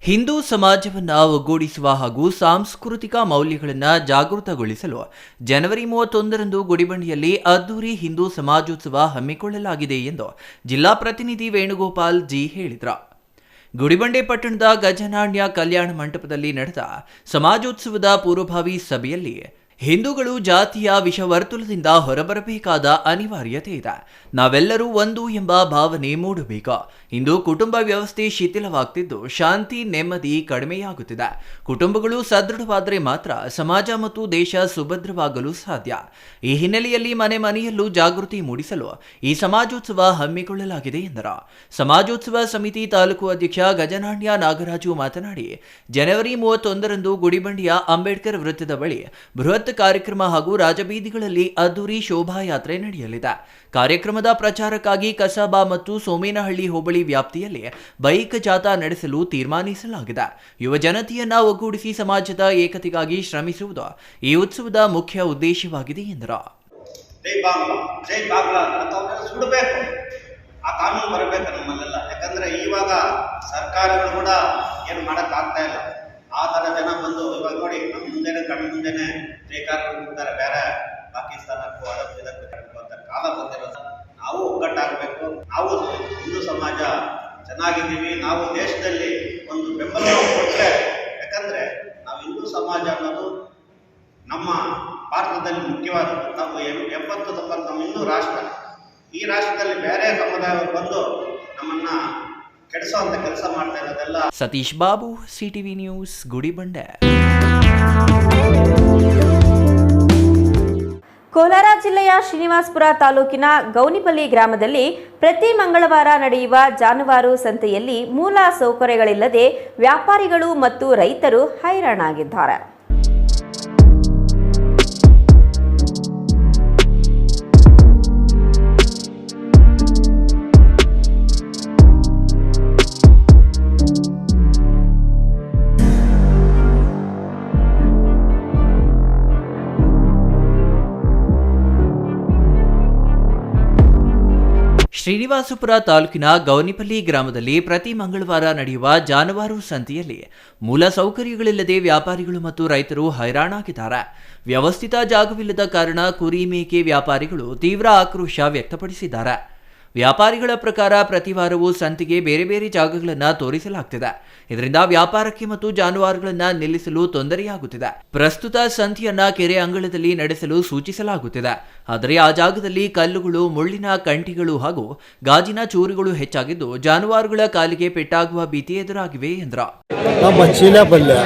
ಹಿಂದೂ ಸಮಾಜವನ್ನು ಒಗ್ಗೂಡಿಸುವ ಹಾಗೂ ಸಾಂಸ್ಕೃತಿಕ ಮೌಲ್ಯಗಳನ್ನು ಜಾಗೃತಗೊಳಿಸಲು ಜನವರಿ 31ರಂದು ಗುಡಿಬಂಡೆಯಲ್ಲಿ ಅದ್ದೂರಿ ಹಿಂದೂ ಸಮಾಜೋತ್ಸವ ಹಮ್ಮಿಕೊಳ್ಳಲಾಗಿದೆ ಎಂದು ಜಿಲ್ಲಾ ಪ್ರತಿನಿಧಿ ವೇಣುಗೋಪಾಲ್ ಜಿ ಹೇಳಿದರು. ಗುಡಿಬಂಡೆ ಪಟ್ಟಣದ ಗಜನಾಣ್ಯ ಕಲ್ಯಾಣ ಮಂಟಪದಲ್ಲಿ ನಡೆದ ಸಮಾಜೋತ್ಸವದ ಪೂರ್ವಭಾವಿ ಸಭೆಯಲ್ಲಿ ಹಿಂದೂಗಳು ಜಾತಿಯ ವಿಷವರ್ತುಲದಿಂದ ಹೊರಬರಬೇಕಾದ ಅನಿವಾರ್ಯತೆ ಇದೆ. ನಾವೆಲ್ಲರೂ ಒಂದು ಎಂಬ ಭಾವನೆ ಮೂಡಬೇಕು. ಇಂದು ಕುಟುಂಬ ವ್ಯವಸ್ಥೆ ಶಿಥಿಲವಾಗುತ್ತಿದ್ದು ಶಾಂತಿ ನೆಮ್ಮದಿ ಕಡಿಮೆಯಾಗುತ್ತಿದೆ. ಕುಟುಂಬಗಳು ಸದೃಢವಾದರೆ ಮಾತ್ರ ಸಮಾಜ ಮತ್ತು ದೇಶ ಸುಭದ್ರವಾಗಲು ಸಾಧ್ಯ. ಈ ಹಿನ್ನೆಲೆಯಲ್ಲಿ ಮನೆ ಮನೆಯಲ್ಲೂ ಜಾಗೃತಿ ಮೂಡಿಸಲು ಈ ಸಮಾಜೋತ್ಸವ ಹಮ್ಮಿಕೊಳ್ಳಲಾಗಿದೆ ಎಂದರು. ಸಮಾಜೋತ್ಸವ ಸಮಿತಿ ತಾಲೂಕು ಅಧ್ಯಕ್ಷ ಗಜನಾಣ್ಯ ನಾಗರಾಜು ಮಾತನಾಡಿ, ಜನವರಿ 31ರಂದು ಗುಡಿಬಂಡೆಯ ಅಂಬೇಡ್ಕರ್ ವೃತ್ತದ ಬಳಿ ಬೃಹತ್ ಕಾರ್ಯಕ್ರಮ ಹಾಗೂ ರಾಜಬೀದಿಗಳಲ್ಲಿ ಅದ್ದೂರಿ ಶೋಭಾಯಾತ್ರೆ ನಡೆಯಲಿದೆ. ಕಾರ್ಯಕ್ರಮದ ಪ್ರಚಾರಕ್ಕಾಗಿ ಕಸಬಾ ಮತ್ತು ಸೋಮೇನಹಳ್ಳಿ ಹೋಬಳಿ ವ್ಯಾಪ್ತಿಯಲ್ಲಿ ಬೈಕ್ ಜಾಥಾ ನಡೆಸಲು ತೀರ್ಮಾನಿಸಲಾಗಿದೆ. ಯುವ ಜನತೆಯನ್ನ ಒಗ್ಗೂಡಿಸಿ ಸಮಾಜದ ಏಕತೆಗಾಗಿ ಶ್ರಮಿಸುವುದು ಈ ಉತ್ಸವದ ಮುಖ್ಯ ಉದ್ದೇಶವಾಗಿದೆ ಎಂದರು. ಸುಡಬೇಕು, ಆ ಕಾನೂನು ಬರಬೇಕು ನಮ್ಮಲ್ಲೆಲ್ಲ. ಯಾಕಂದ್ರೆ ಇವಾಗ ಸರ್ಕಾರಗಳು ಕೂಡ ಏನು ಮಾಡಕ್ ಆಗ್ತಾ ಇಲ್ಲ. ಆ ಥರ ಜನ ಬಂದು ಇವಾಗ ನೋಡಿ ನಮ್ಮ ಮುಂದೆನೆ ಕಣ್ಣು ಮುಂದೆನೆ ಬೇಕಾದ್ರು ಹೋಗ್ತಾರೆ, ಬೇರೆ ಪಾಕಿಸ್ತಾನಕ್ಕೂ ಅದಕ್ಕೂ ಇದಕ್ಕೂ ಅಂತ ಕಾಲ ಬಂದಿರೋದು. ನಾವು ಒಗ್ಗಟ್ಟಾಗಬೇಕು. ನಾವು ಹಿಂದೂ ಸಮಾಜ ಚೆನ್ನಾಗಿದ್ದೀವಿ. ನಾವು ದೇಶದಲ್ಲಿ ಒಂದು ಬೆಂಬಲ ಕೊಟ್ಟರೆ, ಯಾಕಂದರೆ ನಾವು ಹಿಂದೂ ಸಮಾಜ ಅನ್ನೋದು ನಮ್ಮ ಭಾರತದಲ್ಲಿ ಮುಖ್ಯವಾದದ್ದು. ನಾವು 70-90 ನಮ್ಮ ಹಿಂದೂ ರಾಷ್ಟ್ರ. ಈ ರಾಷ್ಟ್ರದಲ್ಲಿ ಬೇರೆ ಸಮುದಾಯವರು ಬಂದು ನಮ್ಮನ್ನ ಕೆಡಿಸುವಂತ ಕೆಲಸ ಮಾಡ್ತಾ ಇರೋದೆಲ್ಲ. Satish Babu, CTV news, Gudibande. ಕೋಲಾರ ಜಿಲ್ಲೆಯ ಶ್ರೀನಿವಾಸಪುರ ತಾಲೂಕಿನ ಗೌನಿಪಲ್ಲಿ ಗ್ರಾಮದಲ್ಲಿ ಪ್ರತಿ ಮಂಗಳವಾರ ನಡೆಯುವ ಜಾನುವಾರು ಸಂತೆಯಲ್ಲಿ ಮೂಲ ಸೌಕರ್ಯಗಳಿಲ್ಲದೆ ವ್ಯಾಪಾರಿಗಳು ಮತ್ತು ರೈತರು ಹೈರಾಣಾಗಿದ್ದಾರೆ. ಶ್ರೀನಿವಾಸಪುರ ತಾಲೂಕಿನ ಗೌನಿಪಲ್ಲಿ ಗ್ರಾಮದಲ್ಲಿ ಪ್ರತಿ ಮಂಗಳವಾರ ನಡೆಯುವ ಜಾನುವಾರು ಸಂತೆಯಲ್ಲಿ ಮೂಲ ಸೌಕರ್ಯಗಳಿಲ್ಲದೆ ವ್ಯಾಪಾರಿಗಳು ಮತ್ತು ರೈತರು ಹೈರಾಣಾಗಿದ್ದಾರೆ. ವ್ಯವಸ್ಥಿತ ಜಾಗವಿಲ್ಲದ ಕಾರಣ ಕುರಿ ಮೇಕೆ ವ್ಯಾಪಾರಿಗಳು ತೀವ್ರ ಆಕ್ರೋಶ ವ್ಯಕ್ತಪಡಿಸಿದ್ದಾರೆ. ವ್ಯಾಪಾರಿಗಳ ಪ್ರಕಾರ ಪ್ರತಿ ವಾರವೂ ಸಂತೆಗೆ ಬೇರೆ ಬೇರೆ ಜಾಗಗಳನ್ನು ತೋರಿಸಲಾಗುತ್ತಿದೆ. ಇದರಿಂದ ವ್ಯಾಪಾರಕ್ಕೆ ಮತ್ತು ಜಾನುವಾರುಗಳನ್ನು ನಿಲ್ಲಿಸಲು ತೊಂದರೆಯಾಗುತ್ತಿದೆ. ಪ್ರಸ್ತುತ ಸಂತೆಯನ್ನ ಕೆರೆ ಅಂಗಳದಲ್ಲಿ ನಡೆಸಲು ಸೂಚಿಸಲಾಗುತ್ತಿದೆ. ಆದರೆ ಆ ಜಾಗದಲ್ಲಿ ಕಲ್ಲುಗಳು, ಮುಳ್ಳಿನ ಕಂಟಿಗಳು ಹಾಗೂ ಗಾಜಿನ ಚೂರುಗಳು ಹೆಚ್ಚಾಗಿದ್ದು ಜಾನುವಾರುಗಳ ಕಾಲಿಗೆ ಪೆಟ್ಟಾಗುವ ಭೀತಿ ఎదురాగిವೆ ಎಂದರು. చీలేపల్లి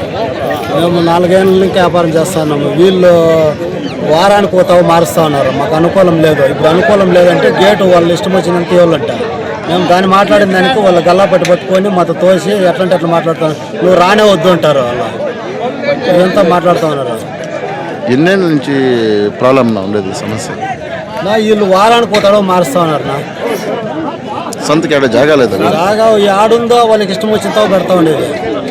మేము 4 ఏళ్ళ నుంచి వ్యాపారం చేస్తున్నాము. వీళ్ళు వారానికి పోతావు మారుస్తూ ఉన్నారు. మాకు అనుకూలం లేదు. ఇప్పుడు అనుకూలం లేదంటే గేటు వాళ్ళు ఇష్టం వచ్చినంత ఇవ్వాలంట. మేము దాన్ని మాట్లాడిన దానికి వాళ్ళు గల్లా పట్టుకొని మాతో తోసి ఎట్లంటే అట్లా మాట్లాడుతున్నారు. నువ్వు రానే వద్దు అంటారు. అలా ఇదంతా మాట్లాడుతూ ఉన్నారు. ఎన్నేళ్ళ నుంచి ప్రాబ్లం ఉండేది సమస్య? వీళ్ళు వారానికి పోతాడో మారుస్తూ ఉన్నారు. నా ಸಂತಕ್ಕೆ ಜಾಗ లేదు. ಜಾಗ ಯಾಡುಂದೋ ಅವನಿಗೆ ಇಷ್ಟ ಮುಚ್ಚಿಂತ ಬರ್ತಾ ఉండేది.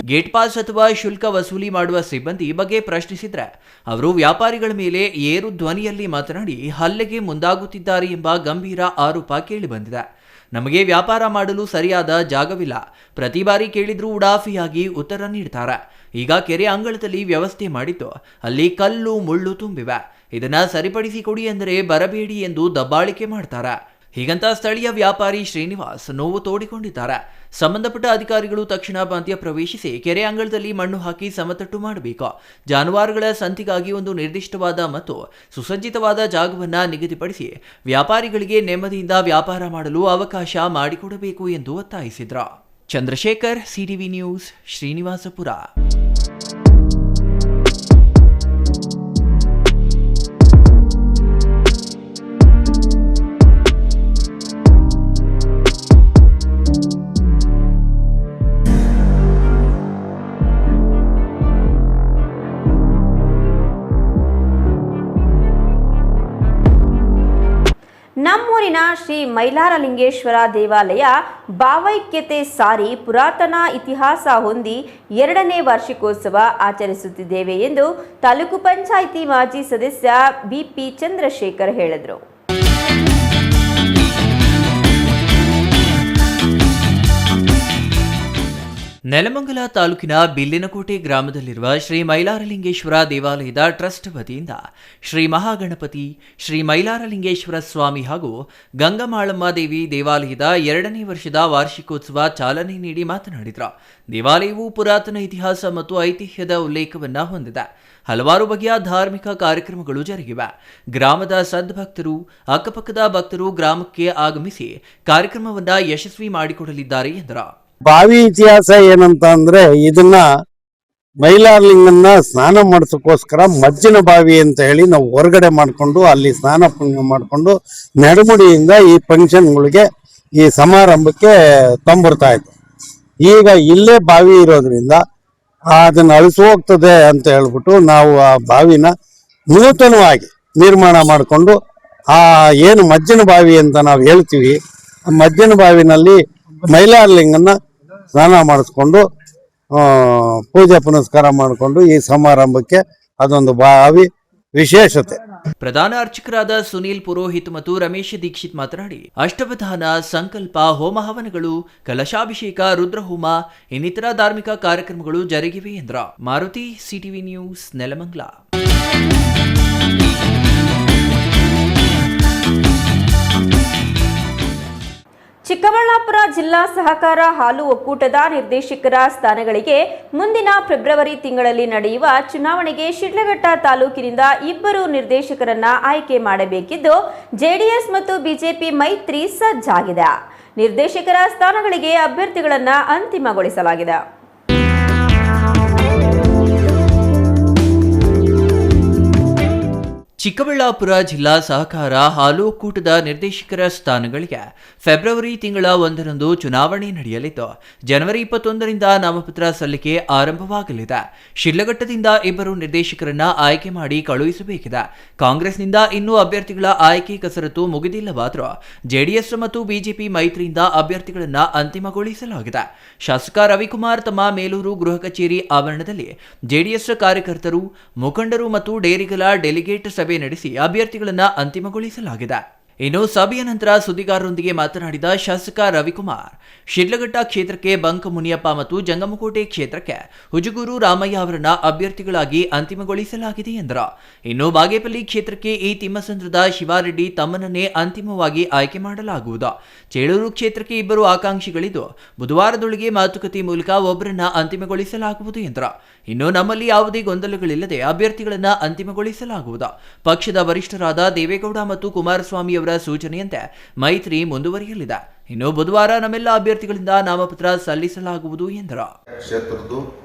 ಗೇಟ್ ಪಾಸ್ ಅಥವಾ ಶುಲ್ಕ ವಸೂಲಿ ಮಾಡುವ ಸಿಬ್ಬಂದಿ ಬಗ್ಗೆ ಪ್ರಶ್ನಿಸಿದ್ರೆ ಅವರು ವ್ಯಾಪಾರಿಗಳ ಮೇಲೆ ಏರು ಧ್ವನಿಯಲ್ಲಿ ಮಾತನಾಡಿ ಹಲ್ಲೆಗೆ ಮುಂದಾಗುತ್ತಿದ್ದಾರೆ ಎಂಬ ಗಂಭೀರ ಆರೋಪ ಕೇಳಿಬಂದಿದೆ. ನಮಗೆ ವ್ಯಾಪಾರ ಮಾಡಲು ಸರಿಯಾದ ಜಾಗವಿಲ್ಲ. ಪ್ರತಿ ಬಾರಿ ಕೇಳಿದ್ರೂ ಉಡಾಫಿಯಾಗಿ ಉತ್ತರ ನೀಡ್ತಾರೆ. ಈಗ ಕೆರೆ ಅಂಗಳದಲ್ಲಿ ವ್ಯವಸ್ಥೆ ಮಾಡಿದ್ದು ಅಲ್ಲಿ ಕಲ್ಲು ಮುಳ್ಳು ತುಂಬಿವೆ. ಇದನ್ನ ಸರಿಪಡಿಸಿಕೊಡಿ ಎಂದರೆ ಬರಬೇಡಿ ಎಂದು ದಬ್ಬಾಳಿಕೆ ಮಾಡ್ತಾರೆ. ಹೀಗಂತ ಸ್ಥಳೀಯ ವ್ಯಾಪಾರಿ ಶ್ರೀನಿವಾಸ್ ನೋವು ತೋಡಿಕೊಂಡಿದ್ದಾರೆ. ಸಂಬಂಧಪಟ್ಟ ಅಧಿಕಾರಿಗಳು ತಕ್ಷಣ ಮಧ್ಯ ಪ್ರವೇಶಿಸಿ ಕೆರೆ ಅಂಗಳದಲ್ಲಿ ಮಣ್ಣು ಹಾಕಿ ಸಮತಟ್ಟು ಮಾಡಬೇಕು. ಜಾನುವಾರುಗಳ ಸಂತಿಗಾಗಿ ಒಂದು ನಿರ್ದಿಷ್ಟವಾದ ಮತ್ತು ಸುಸಜ್ಜಿತವಾದ ಜಾಗವನ್ನು ನಿಗದಿಪಡಿಸಿ ವ್ಯಾಪಾರಿಗಳಿಗೆ ನೆಮ್ಮದಿಯಿಂದ ವ್ಯಾಪಾರ ಮಾಡಲು ಅವಕಾಶ ಮಾಡಿಕೊಡಬೇಕು ಎಂದು ಒತ್ತಾಯಿಸಿದರು. Chandrashekar, CTV news, Srinivaspur. ನಮ್ಮೂರಿನ ಶ್ರೀ ಮೈಲಾರಲಿಂಗೇಶ್ವರ ದೇವಾಲಯ ಭಾವೈಕ್ಯತೆ ಸಾರಿ ಪುರಾತನ ಇತಿಹಾಸ ಹೊಂದಿ 2ನೇ ವಾರ್ಷಿಕೋತ್ಸವ ಆಚರಿಸುತ್ತಿದ್ದೇವೆ ಎಂದು ತಾಲೂಕು ಪಂಚಾಯಿತಿ ಮಾಜಿ ಸದಸ್ಯ ಬಿಪಿ ಚಂದ್ರಶೇಖರ್ ಹೇಳಿದರು. ನೆಲಮಂಗಲ ತಾಲೂಕಿನ ಬಿಲ್ಲಿನಕೋಟೆ ಗ್ರಾಮದಲ್ಲಿರುವ ಶ್ರೀ ಮೈಲಾರಲಿಂಗೇಶ್ವರ ದೇವಾಲಯದ ಟ್ರಸ್ಟ್ ವತಿಯಿಂದ ಶ್ರೀ ಮಹಾಗಣಪತಿ, ಶ್ರೀ ಮೈಲಾರಲಿಂಗೇಶ್ವರ ಸ್ವಾಮಿ ಹಾಗೂ ಗಂಗಮಾಳಮ್ಮ ದೇವಿ ದೇವಾಲಯದ 2ನೇ ವರ್ಷದ ವಾರ್ಷಿಕೋತ್ಸವ ಚಾಲನೆ ನೀಡಿ ಮಾತನಾಡಿದರು. ದೇವಾಲಯವು ಪುರಾತನ ಇತಿಹಾಸ ಮತ್ತು ಐತಿಹ್ಯದ ಉಲ್ಲೇಖವನ್ನ ಹೊಂದಿದೆ. ಹಲವಾರು ಬಗೆಯ ಧಾರ್ಮಿಕ ಕಾರ್ಯಕ್ರಮಗಳು ಜರುಗಿವೆ. ಗ್ರಾಮದ ಸದ್ಭಕ್ತರು, ಅಕ್ಕಪಕ್ಕದ ಭಕ್ತರು ಗ್ರಾಮಕ್ಕೆ ಆಗಮಿಸಿ ಕಾರ್ಯಕ್ರಮವನ್ನ ಯಶಸ್ವಿ ಮಾಡಿಕೊಡಲಿದ್ದಾರೆ ಎಂದರು. ಬಾವಿ ಇತಿಹಾಸ ಏನಂತ ಅಂದ್ರೆ, ಇದನ್ನ ಮೈಲಾರಲಿಂಗನ್ನ ಸ್ನಾನ ಮಾಡಿಸೋಕ್ಕೋಸ್ಕರ ಮಜ್ಜಿನ ಬಾವಿ ಅಂತ ಹೇಳಿ ನಾವು ಹೊರಗಡೆ ಮಾಡಿಕೊಂಡು ಅಲ್ಲಿ ಸ್ನಾನ ಪುಣ್ಯ ಮಾಡಿಕೊಂಡು ನಡುಮುಡಿಯಿಂದ ಈ ಫಂಕ್ಷನ್ಗಳಿಗೆ, ಈ ಸಮಾರಂಭಕ್ಕೆ ತಂಬರ್ತಾ ಇತ್ತು. ಈಗ ಇಲ್ಲೇ ಬಾವಿ ಇರೋದ್ರಿಂದ ಅದನ್ನ ಅಳಿಸಿ ಹೋಗ್ತದೆ ಅಂತ ಹೇಳ್ಬಿಟ್ಟು ನಾವು ಆ ಬಾವಿನ ನೂತನವಾಗಿ ನಿರ್ಮಾಣ ಮಾಡಿಕೊಂಡು ಆ ಏನು ಮಜ್ಜಿನ ಬಾವಿ ಅಂತ ನಾವು ಹೇಳ್ತೀವಿ, ಆ ಮಜ್ಜಿನ ಬಾವಿನಲ್ಲಿ ಮೈಲಾರಲಿಂಗನ್ನ ಸ್ನಾನ ಮಾಡಿಸ್ಕೊಂಡು ಪೂಜೆ ಪುನಸ್ಕಾರ ಮಾಡಿಕೊಂಡು ಈ ಸಮಾರಂಭಕ್ಕೆ ಅದೊಂದು ಬಾವಿ ವಿಶೇಷತೆ. ಪ್ರಧಾನ ಅರ್ಚಕರಾದ ಸುನೀಲ್ ಪುರೋಹಿತ್ ಮತ್ತು ರಮೇಶ್ ದೀಕ್ಷಿತ್ ಮಾತನಾಡಿ, ಅಷ್ಟವಧಾನ, ಸಂಕಲ್ಪ, ಹೋಮ ಹವನಗಳು, ಕಲಶಾಭಿಷೇಕ, ರುದ್ರಹೋಮ ಇನ್ನಿತರ ಧಾರ್ಮಿಕ ಕಾರ್ಯಕ್ರಮಗಳು ಜರುಗಿವೆ ಎಂದರು. Maruti, CTV news, Nelamangala. ಚಿಕ್ಕಬಳ್ಳಾಪುರ ಜಿಲ್ಲಾ ಸಹಕಾರ ಹಾಲು ಒಕ್ಕೂಟದ ನಿರ್ದೇಶಕರ ಸ್ಥಾನಗಳಿಗೆ ಮುಂದಿನ ಫೆಬ್ರವರಿ ತಿಂಗಳಲ್ಲಿ ನಡೆಯುವ ಚುನಾವಣೆಗೆ ಶಿಡ್ಲಘಟ್ಟ ತಾಲೂಕಿನಿಂದ 2 ನಿರ್ದೇಶಕರನ್ನ ಆಯ್ಕೆ ಮಾಡಬೇಕಿದ್ದು, ಜೆಡಿಎಸ್ ಮತ್ತು ಬಿಜೆಪಿ ಮೈತ್ರಿ ಸಜ್ಜಾಗಿದೆ. ನಿರ್ದೇಶಕರ ಸ್ಥಾನಗಳಿಗೆ ಅಭ್ಯರ್ಥಿಗಳನ್ನು ಅಂತಿಮಗೊಳಿಸಲಾಗಿದೆ. ಚಿಕ್ಕಬಳ್ಳಾಪುರ ಜಿಲ್ಲಾ ಸಹಕಾರ ಹಾಲು ಒಕ್ಕೂಟದ ನಿರ್ದೇಶಕರ ಸ್ಥಾನಗಳಿಗೆ ಫೆಬ್ರವರಿ ತಿಂಗಳ 1ರಂದು ಚುನಾವಣೆ ನಡೆಯಲಿದ್ದು, ಜನವರಿ 21ರಿಂದ ನಾಮಪತ್ರ ಸಲ್ಲಿಕೆ ಆರಂಭವಾಗಲಿದೆ. ಶಿಡ್ಲಘಟ್ಟದಿಂದ 2 ನಿರ್ದೇಶಕರನ್ನ ಆಯ್ಕೆ ಮಾಡಿ ಕಳುಹಿಸಬೇಕಿದೆ. ಕಾಂಗ್ರೆಸ್ನಿಂದ ಇನ್ನೂ ಅಭ್ಯರ್ಥಿಗಳ ಆಯ್ಕೆ ಕಸರತ್ತು ಮುಗಿದಿಲ್ಲವಾದರೂ ಜೆಡಿಎಸ್ ಮತ್ತು ಬಿಜೆಪಿ ಮೈತ್ರಿಯಿಂದ ಅಭ್ಯರ್ಥಿಗಳನ್ನ ಅಂತಿಮಗೊಳಿಸಲಾಗಿದೆ. ಶಾಸಕ ರವಿಕುಮಾರ್ ತಮ್ಮ ಮೇಲೂರು ಗೃಹ ಕಚೇರಿ ಆವರಣದಲ್ಲಿ ಜೆಡಿಎಸ್ ಕಾರ್ಯಕರ್ತರು, ಮುಖಂಡರು ಮತ್ತು ಡೇರಿಗಳ ಡೆಲಿಗೇಟ್ ಸಭೆ ನಡೆಸಿ ಅಭ್ಯರ್ಥಿಗಳನ್ನು ಅಂತಿಮಗೊಳಿಸಲಾಗಿದೆ. ಇನ್ನು ಸಭೆಯ ನಂತರ ಸುದ್ದಿಗಾರರೊಂದಿಗೆ ಮಾತನಾಡಿದ ಶಾಸಕ ರವಿಕುಮಾರ್, ಶಿಡ್ಲಘಟ್ಟ ಕ್ಷೇತ್ರಕ್ಕೆ ಬಂಕ ಮುನಿಯಪ್ಪ ಮತ್ತು ಜಂಗಮಕೋಟೆ ಕ್ಷೇತ್ರಕ್ಕೆ ಹುಜುಗೂರು ರಾಮಯ್ಯ ಅವರನ್ನ ಅಭ್ಯರ್ಥಿಗಳಾಗಿ ಅಂತಿಮಗೊಳಿಸಲಾಗಿದೆ ಎಂದರು. ಇನ್ನು ಬಾಗೇಪಲ್ಲಿ ಕ್ಷೇತ್ರಕ್ಕೆ ಈ ತಿಮ್ಮಸಂದ್ರದ ಶಿವಾರೆಡ್ಡಿ ತಮ್ಮನನ್ನೇ ಅಂತಿಮವಾಗಿ ಆಯ್ಕೆ ಮಾಡಲಾಗುವುದು. ಚೇಳೂರು ಕ್ಷೇತ್ರಕ್ಕೆ 2 ಆಕಾಂಕ್ಷಿಗಳಿದ್ದು, ಬುಧವಾರದೊಳಗೆ ಮಾತುಕತೆ ಮೂಲಕ ಒಬ್ಬರನ್ನ ಅಂತಿಮಗೊಳಿಸಲಾಗುವುದು ಎಂದರು. ಇನ್ನು ನಮ್ಮಲ್ಲಿ ಯಾವುದೇ ಗೊಂದಲಗಳಿಲ್ಲದೆ ಅಭ್ಯರ್ಥಿಗಳನ್ನ ಅಂತಿಮಗೊಳಿಸಲಾಗುವುದು. ಪಕ್ಷದ ವರಿಷ್ಠರಾದ ದೇವೇಗೌಡ ಮತ್ತು ಕುಮಾರಸ್ವಾಮಿ ಅವರ ಸೂಚನೆಯಂತೆ ಮೈತ್ರಿ ಮುಂದುವರಿಯಲಿದೆ. ಇನ್ನು ಬುಧವಾರ ನಮ್ಮೆಲ್ಲ ಅಭ್ಯರ್ಥಿಗಳಿಂದ ನಾಮಪತ್ರ ಸಲ್ಲಿಸಲಾಗುವುದು ಎಂದರು. ಕ್ಷೇತ್ರದ್ದು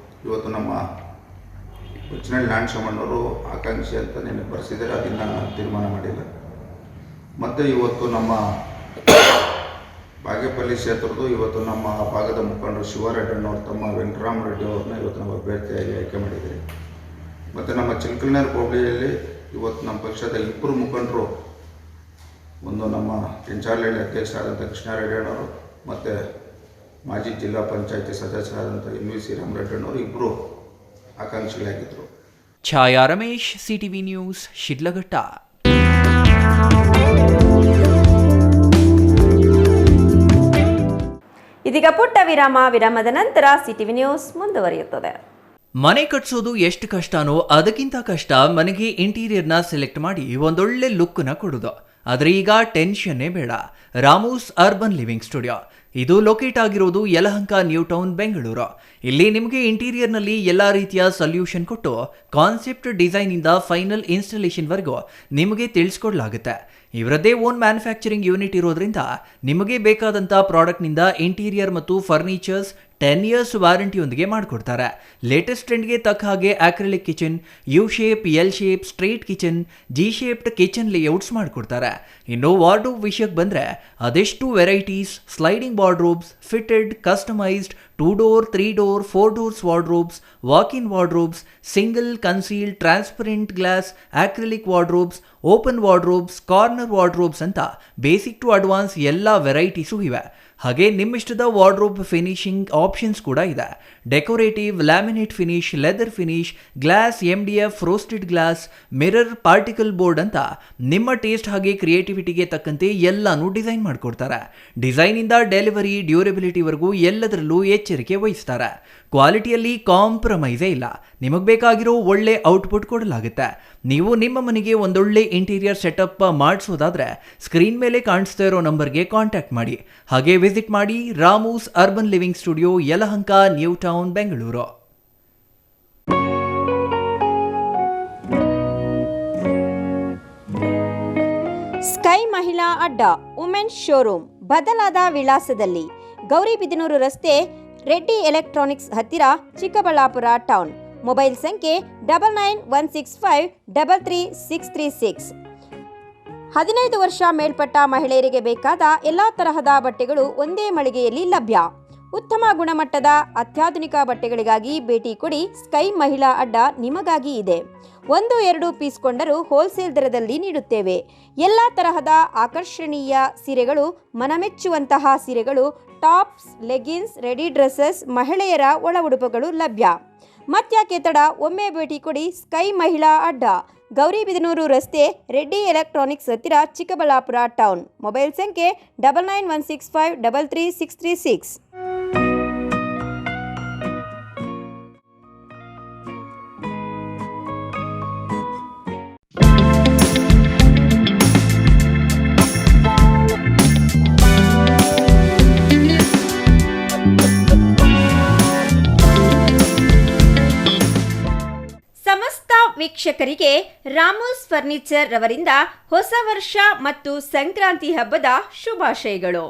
ಇವತ್ತು ನಮ್ಮ ಉಚ್ಚಿನಳ್ಳಿ ನಾರಾಯಣಸ್ವಾಮಣ್ಣವರು ಆಕಾಂಕ್ಷಿ ಅಂತ ನೆನಪು ಬರೆಸಿದರೆ ಅದನ್ನು ತೀರ್ಮಾನ ಮಾಡಿಲ್ಲ. ಮತ್ತು ಇವತ್ತು ನಮ್ಮ ಬಾಗೇಪಲ್ಲಿ ಕ್ಷೇತ್ರದ್ದು ಇವತ್ತು ನಮ್ಮ ಭಾಗದ ಮುಖಂಡರು ಶಿವಾರೆಡ್ಡಿಯವರು ತಮ್ಮ ವೆಂಕಟರಾಮರೆಡ್ಡಿ ಅವ್ರನ್ನ ಇವತ್ತು ನಮ್ಮ ಅಭ್ಯರ್ಥಿಯಾಗಿ ಆಯ್ಕೆ ಮಾಡಿದ್ದೀರಿ. ಮತ್ತು ನಮ್ಮ ಚಿಲ್ಕಲ್ನೇರ್ ಹೋಬಳಿಯಲ್ಲಿ ಇವತ್ತು ನಮ್ಮ ಪಕ್ಷದ 2 ಮುಖಂಡರು, ಒಂದು ನಮ್ಮ ಕೆಂಚಾಲಹಳ್ಳಿ ಅಧ್ಯಕ್ಷರಾದಂಥ ಕೃಷ್ಣಾರೆಡ್ಡಿಯವರು ಮತ್ತು ಮಾಜಿ ಜಿಲ್ಲಾ ಪಂಚಾಯತಿ ಸದಸ್ಯರಾದಂಥ NVC ರಾಮರೆಡ್ಡಿಯವರು 2 ಆಕಾಂಕ್ಷಿಗಳಾಗಿದ್ದರು. ಛಾಯಾ ರಮೇಶ್, ಸಿಟಿವಿ ನ್ಯೂಸ್, ಶಿಡ್ಲಘಟ್ಟ. ಇದೀಗ ಪುಟ್ಟ ವಿರಾಮದ ನಂತರ ಸಿಟಿವಿ ನ್ಯೂಸ್ ಮುಂದುವರಿಯುತ್ತದೆ. ಮನೆ ಕಟ್ಸೋದು ಎಷ್ಟು ಕಷ್ಟನೋ ಅದಕ್ಕಿಂತ ಕಷ್ಟ ಮನೆಗೆ ಇಂಟೀರಿಯರ್ನ ಸೆಲೆಕ್ಟ್ ಮಾಡಿ ಒಂದೊಳ್ಳೆ ಲುಕ್ನ ಕೊಡೋದು. ಆದರೆ ಈಗ ಟೆನ್ಷನ್ನೇ ಬೇಡ. ರಾಮೂಸ್ ಅರ್ಬನ್ ಲಿವಿಂಗ್ ಸ್ಟುಡಿಯೋ ಇದು ಲೊಕೇಟ್ ಆಗಿರೋದು ಯಲಹಂಕ ನ್ಯೂ ಟೌನ್, ಬೆಂಗಳೂರು. ಇಲ್ಲಿ ನಿಮಗೆ ಇಂಟೀರಿಯರ್ನಲ್ಲಿ ಎಲ್ಲ ರೀತಿಯ ಸೊಲ್ಯೂಷನ್ ಕೊಟ್ಟು ಕಾನ್ಸೆಪ್ಟ್ ಡಿಸೈನಿಂದ ಫೈನಲ್ ಇನ್ಸ್ಟಾಲೇಷನ್ವರೆಗೂ ನಿಮಗೆ ತಿಳಿಸ್ಕೊಡ್ಲಾಗುತ್ತೆ. ಇವರದ್ದೇ ಓನ್ ಮ್ಯಾನುಫ್ಯಾಕ್ಚರಿಂಗ್ ಯೂನಿಟ್ ಇರೋದ್ರಿಂದ ನಿಮಗೆ ಬೇಕಾದಂಥ ಪ್ರಾಡಕ್ಟ್ನಿಂದ ಇಂಟೀರಿಯರ್ ಮತ್ತು ಫರ್ನಿಚರ್ಸ್ 10 years ವಾರಂಟಿಯೊಂದಿಗೆ ಮಾಡಿಕೊಡ್ತಾರೆ. ಲೇಟೆಸ್ಟ್ ಟ್ರೆಂಡ್ಗೆ ತಕ್ಕ ಹಾಗೆ acrylic kitchen, U shape, L shape, straight kitchen, G shaped kitchen layouts ಮಾಡಿಕೊಡ್ತಾರೆ. ಇನ್ನು ವಾರ್ಡ್ರೋಬ್ ವಿಷಯಕ್ಕೆ ಬಂದರೆ ಅದೆಷ್ಟು varieties, sliding wardrobes, fitted, customised 2 door, 3 door, 4 doors wardrobes, walk-in wardrobes, single, concealed, transparent glass, acrylic wardrobes, open wardrobes, corner wardrobes ಅಂತ basic to advance ಎಲ್ಲ varieties ಇವೆ. ಹಾಗೆ ನಿಮ್ಮಿಷ್ಟದ wardrobe finishing options ಕೂಡ ಇದೆ. Decorative, laminate finish, leather finish, glass, MDF, roasted glass, mirror, particle board ಅಂತ ನಿಮ್ಮ taste ಹಾಗೆ ಕ್ರಿಯೇಟಿವಿಟಿಗೆ ತಕ್ಕಂತೆ ಎಲ್ಲಾನು ಡಿಸೈನ್ ಮಾಡಿಕೊಡ್ತಾರೆ. ಡಿಸೈನಿಂದ ಡೆಲಿವರಿ, ಡ್ಯೂರಬಿಲಿಟಿವರೆಗೂ ಎಲ್ಲದರಲ್ಲೂ ಎಚ್ಚರಿಕೆ ವಹಿಸ್ತಾರೆ. ಕ್ವಾಲಿಟಿಯಲ್ಲಿ ಕಾಂಪ್ರಮೈಸೇ ಇಲ್ಲ. ನಿಮಗೆ ಬೇಕಾಗಿರೋ ಒಳ್ಳೆ ಔಟ್ಪುಟ್ ಕೊಡಲಾಗುತ್ತೆ. ನೀವು ನಿಮ್ಮ ಮನೆಗೆ ಒಂದೊಳ್ಳೆ ಇಂಟೀರಿಯರ್ ಸೆಟಪ್ ಮಾಡಿಸೋದಾದ್ರೆ ಸ್ಕ್ರೀನ್ ಮೇಲೆ ಕಾಣಿಸ್ತಾ ಇರೋ ನಂಬರ್ಗೆ ಕಾಂಟ್ಯಾಕ್ಟ್ ಮಾಡಿ. ಹಾಗೆ ವಿಸಿಟ್ ಮಾಡಿ Ramu's urban living studio, Yelahanka, new town, Bengaluru. Sky ಮಹಿಳಾ ಅಡ್ಡ ವುಮೆನ್ಸ್ ಶೋರೂಮ್ ಬದಲಾದ ವಿಳಾಸದಲ್ಲಿ ಗೌರಿಬಿದನೂರು ರಸ್ತೆ, ರೆಡ್ಡಿ ಎಲೆಕ್ಟ್ರಾನಿಕ್ಸ್ ಹತ್ತಿರ, ಚಿಕ್ಕಬಳ್ಳಾಪುರ ಟೌನ್. ಮೊಬೈಲ್ ಸಂಖ್ಯೆ 9916533636. 15 ವರ್ಷ ಮೇಲ್ಪಟ್ಟ ಮಹಿಳೆಯರಿಗೆ ಬೇಕಾದ ಎಲ್ಲ ತರಹದ ಬಟ್ಟೆಗಳು ಒಂದೇ ಮಳಿಗೆಯಲ್ಲಿ ಲಭ್ಯ. ಉತ್ತಮ ಗುಣಮಟ್ಟದ ಅತ್ಯಾಧುನಿಕ ಬಟ್ಟೆಗಳಿಗಾಗಿ ಭೇಟಿ ಕೊಡಿ. ಸ್ಕೈ ಮಹಿಳಾ ಅಡ್ಡ ನಿಮಗಾಗಿ ಇದೆ. 1-2 ಪೀಸ್ ಕೊಂಡರೂ ಹೋಲ್ಸೇಲ್ ದರದಲ್ಲಿ ನೀಡುತ್ತೇವೆ. ಎಲ್ಲ ತರಹದ ಆಕರ್ಷಣೀಯ ಸೀರೆಗಳು, ಮನಮೆಚ್ಚುವಂತಹ ಸೀರೆಗಳು, ಟಾಪ್ಸ್, ಲೆಗಿನ್ಸ್, ರೆಡಿ ಡ್ರೆಸ್ಸಸ್, ಮಹಿಳೆಯರ ಒಳ ಉಡುಪುಗಳು ಲಭ್ಯ. ಮತ್ಯಾಕೆ ತಡ, ಒಮ್ಮೆ ಭೇಟಿ ಕೊಡಿ. ಸ್ಕೈ ಮಹಿಳಾ ಅಡ್ಡ, ಗೌರಿಬಿದನೂರು ರಸ್ತೆ, ರೆಡ್ಡಿ ಎಲೆಕ್ಟ್ರಾನಿಕ್ಸ್ ಹತ್ತಿರ, ಚಿಕ್ಕಬಳ್ಳಾಪುರ ಟೌನ್. ಮೊಬೈಲ್ ಸಂಖ್ಯೆ 9916533636. ವೀಕ್ಷಕರಿಗೆ ರಾಮೂಸ್ ಫರ್ನಿಚರ್ ರವರಿಂದ ಹೊಸ ವರ್ಷ ಮತ್ತು ಸಂಕ್ರಾಂತಿ ಹಬ್ಬದ ಶುಭಾಶಯಗಳು.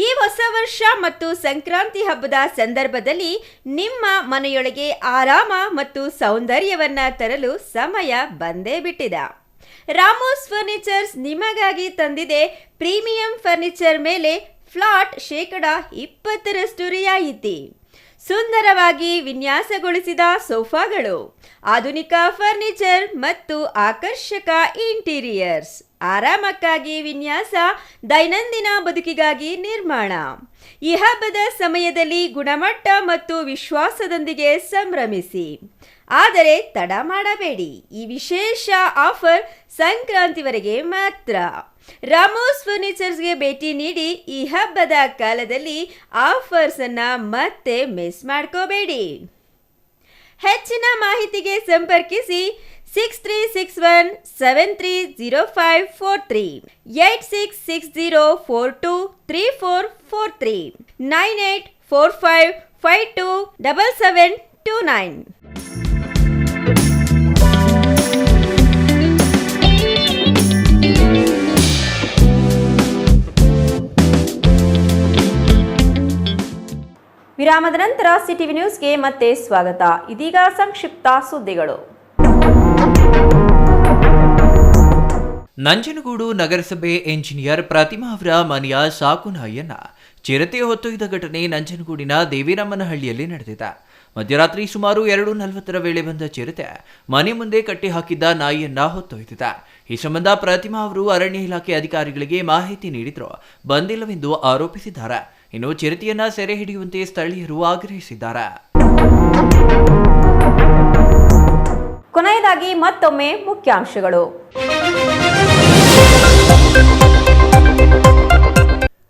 ಈ ಹೊಸ ವರ್ಷ ಮತ್ತು ಸಂಕ್ರಾಂತಿ ಹಬ್ಬದ ಸಂದರ್ಭದಲ್ಲಿ ನಿಮ್ಮ ಮನೆಯೊಳಗೆ ಆರಾಮ ಮತ್ತು ಸೌಂದರ್ಯವನ್ನ ತರಲು ಸಮಯ ಬಂದೇ ಬಿಟ್ಟಿದೆ. ರಾಮೂಸ್ ಫರ್ನಿಚರ್ಸ್ ನಿಮಗಾಗಿ ತಂದಿದೆ ಪ್ರೀಮಿಯಂ ಫರ್ನಿಚರ್ ಮೇಲೆ ಫ್ಲಾಟ್ %20 ರಿಯಾಯಿತಿ. ಸುಂದರವಾಗಿ ವಿನ್ಯಾಸಗೊಳಿಸಿದ ಸೋಫಾಗಳು, ಆಧುನಿಕ ಫರ್ನಿಚರ್ ಮತ್ತು ಆಕರ್ಷಕ ಇಂಟೀರಿಯರ್ಸ್, ಆರಾಮಕ್ಕಾಗಿ ವಿನ್ಯಾಸ, ದೈನಂದಿನ ಬದುಕಿಗಾಗಿ ನಿರ್ಮಾಣ. ಈ ಹಬ್ಬದ ಸಮಯದಲ್ಲಿ ಗುಣಮಟ್ಟ ಮತ್ತು ವಿಶ್ವಾಸದೊಂದಿಗೆ ಸಂಭ್ರಮಿಸಿ. ಆದರೆ ತಡ ಮಾಡಬೇಡಿ, ಈ ವಿಶೇಷ ಆಫರ್ ಸಂಕ್ರಾಂತಿವರೆಗೆ ಮಾತ್ರ. ರಾಮೋಸ್ ಫರ್ನಿಚರ್ಸ್ಗೆ ಭೇಟಿ ನೀಡಿ. ಈ ಹಬ್ಬದ ಕಾಲದಲ್ಲಿ ಆಫರ್ಸ್ ಅನ್ನ ಮತ್ತೆ ಮಿಸ್ ಮಾಡ್ಕೋಬೇಡಿ. ಹೆಚ್ಚಿನ ಮಾಹಿತಿಗೆ ಸಂಪರ್ಕಿಸಿ 6361730543, 8660423443, 9845527729. ವಿರಾಮದ ನಂತರ ಸಿಟಿವಿ ನ್ಯೂಸ್ಗೆ ಮತ್ತೆ ಸ್ವಾಗತ. ಇದೀಗ ಸಂಕ್ಷಿಪ್ತ ಸುದ್ದಿಗಳು. ನಂಜನಗೂಡು ನಗರಸಭೆ ಎಂಜಿನಿಯರ್ ಪ್ರತಿಮಾ ಅವರ ಮನೆಯ ಸಾಕು ನಾಯಿಯನ್ನ ಚಿರತೆ ಹೊತ್ತೊಯ್ದ ಘಟನೆ ನಂಜನಗೂಡಿನ ದೇವಿರಮ್ಮನಹಳ್ಳಿಯಲ್ಲಿ ನಡೆದಿದೆ. ಮಧ್ಯರಾತ್ರಿ ಸುಮಾರು 2:40 ವೇಳೆ ಬಂದ ಚಿರತೆ ಮನೆ ಮುಂದೆ ಕಟ್ಟಿ ಹಾಕಿದ್ದ ನಾಯಿಯನ್ನ ಹೊತ್ತೊಯ್ದಿದೆ. ಈ ಸಂಬಂಧ ಪ್ರತಿಮಾ ಅವರು ಅರಣ್ಯ ಇಲಾಖೆ ಅಧಿಕಾರಿಗಳಿಗೆ ಮಾಹಿತಿ ನೀಡಿದ್ರು, ಬಂದಿಲ್ಲವೆಂದು ಆರೋಪಿಸಿದ್ದಾರೆ. ಇನ್ನು ಚಿರತೆಯನ್ನ ಸೆರೆ ಹಿಡಿಯುವಂತೆ ಸ್ಥಳೀಯರು ಆಗ್ರಹಿಸಿದ್ದಾರೆ. ಕೊನೆಯದಾಗಿ ಮತ್ತೊಮ್ಮೆ ಮುಖ್ಯಾಂಶಗಳು.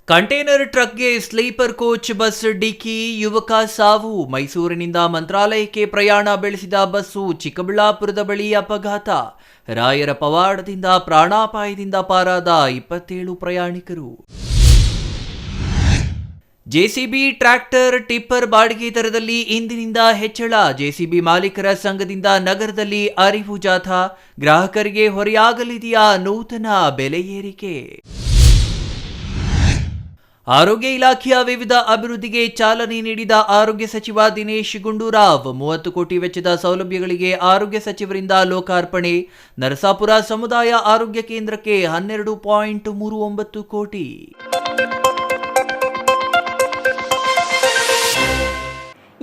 ಕಂಟೈನರ್ ಟ್ರಕ್ಗೆ ಸ್ಲೀಪರ್ ಕೋಚ್ ಬಸ್ ಡಿಕ್ಕಿ, ಯುವಕ ಸಾವು. ಮೈಸೂರಿನಿಂದ ಮಂತ್ರಾಲಯಕ್ಕೆ ಪ್ರಯಾಣ ಬೆಳೆಸಿದ ಬಸ್ಸು ಚಿಕ್ಕಬಳ್ಳಾಪುರದ ಬಳಿ ಅಪಘಾತ. ರಾಯರ ಪವಾಡದಿಂದ ಪ್ರಾಣಾಪಾಯದಿಂದ ಪಾರಾದ 27 ಪ್ರಯಾಣಿಕರು. ಜೆಸಿಬಿ, ಟ್ರ್ಯಾಕ್ಟರ್, ಟಿಪ್ಪರ್ ಬಾಡಿಗೆ ದರದಲ್ಲಿ ಇಂದಿನಿಂದ ಹೆಚ್ಚಳ. ಜೆಸಿಬಿ ಮಾಲೀಕರ ಸಂಘದಿಂದ ನಗರದಲ್ಲಿ ಅರಿವು ಜಾಥಾ. ಗ್ರಾಹಕರಿಗೆ ಹೊರೆಯಾಗಲಿದೆಯಾ ನೂತನ ಬೆಲೆ ಏರಿಕೆ? ಆರೋಗ್ಯ ಇಲಾಖೆಯ ವಿವಿಧ ಅಭಿವೃದ್ಧಿಗೆ ಚಾಲನೆ ನೀಡಿದ ಆರೋಗ್ಯ ಸಚಿವ ದಿನೇಶ್ ಗುಂಡೂರಾವ್. 30 ಕೋಟಿ ವೆಚ್ಚದ ಸೌಲಭ್ಯಗಳಿಗೆ ಆರೋಗ್ಯ ಸಚಿವರಿಂದ ಲೋಕಾರ್ಪಣೆ. ನರಸಾಪುರ ಸಮುದಾಯ ಆರೋಗ್ಯ ಕೇಂದ್ರಕ್ಕೆ 12.39 ಕೋಟಿ.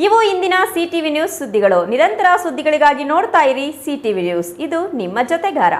ಇವು ಇಂದಿನ ಸಿಟಿವಿ ನ್ಯೂಸ್ ಸುದ್ದಿಗಳು. ನಿರಂತರ ಸುದ್ದಿಗಳಿಗಾಗಿ ನೋಡ್ತಾ ಇರಿ ಸಿಟಿವಿ ನ್ಯೂಸ್. ಇದು ನಿಮ್ಮ ಜೊತೆಗಾರ.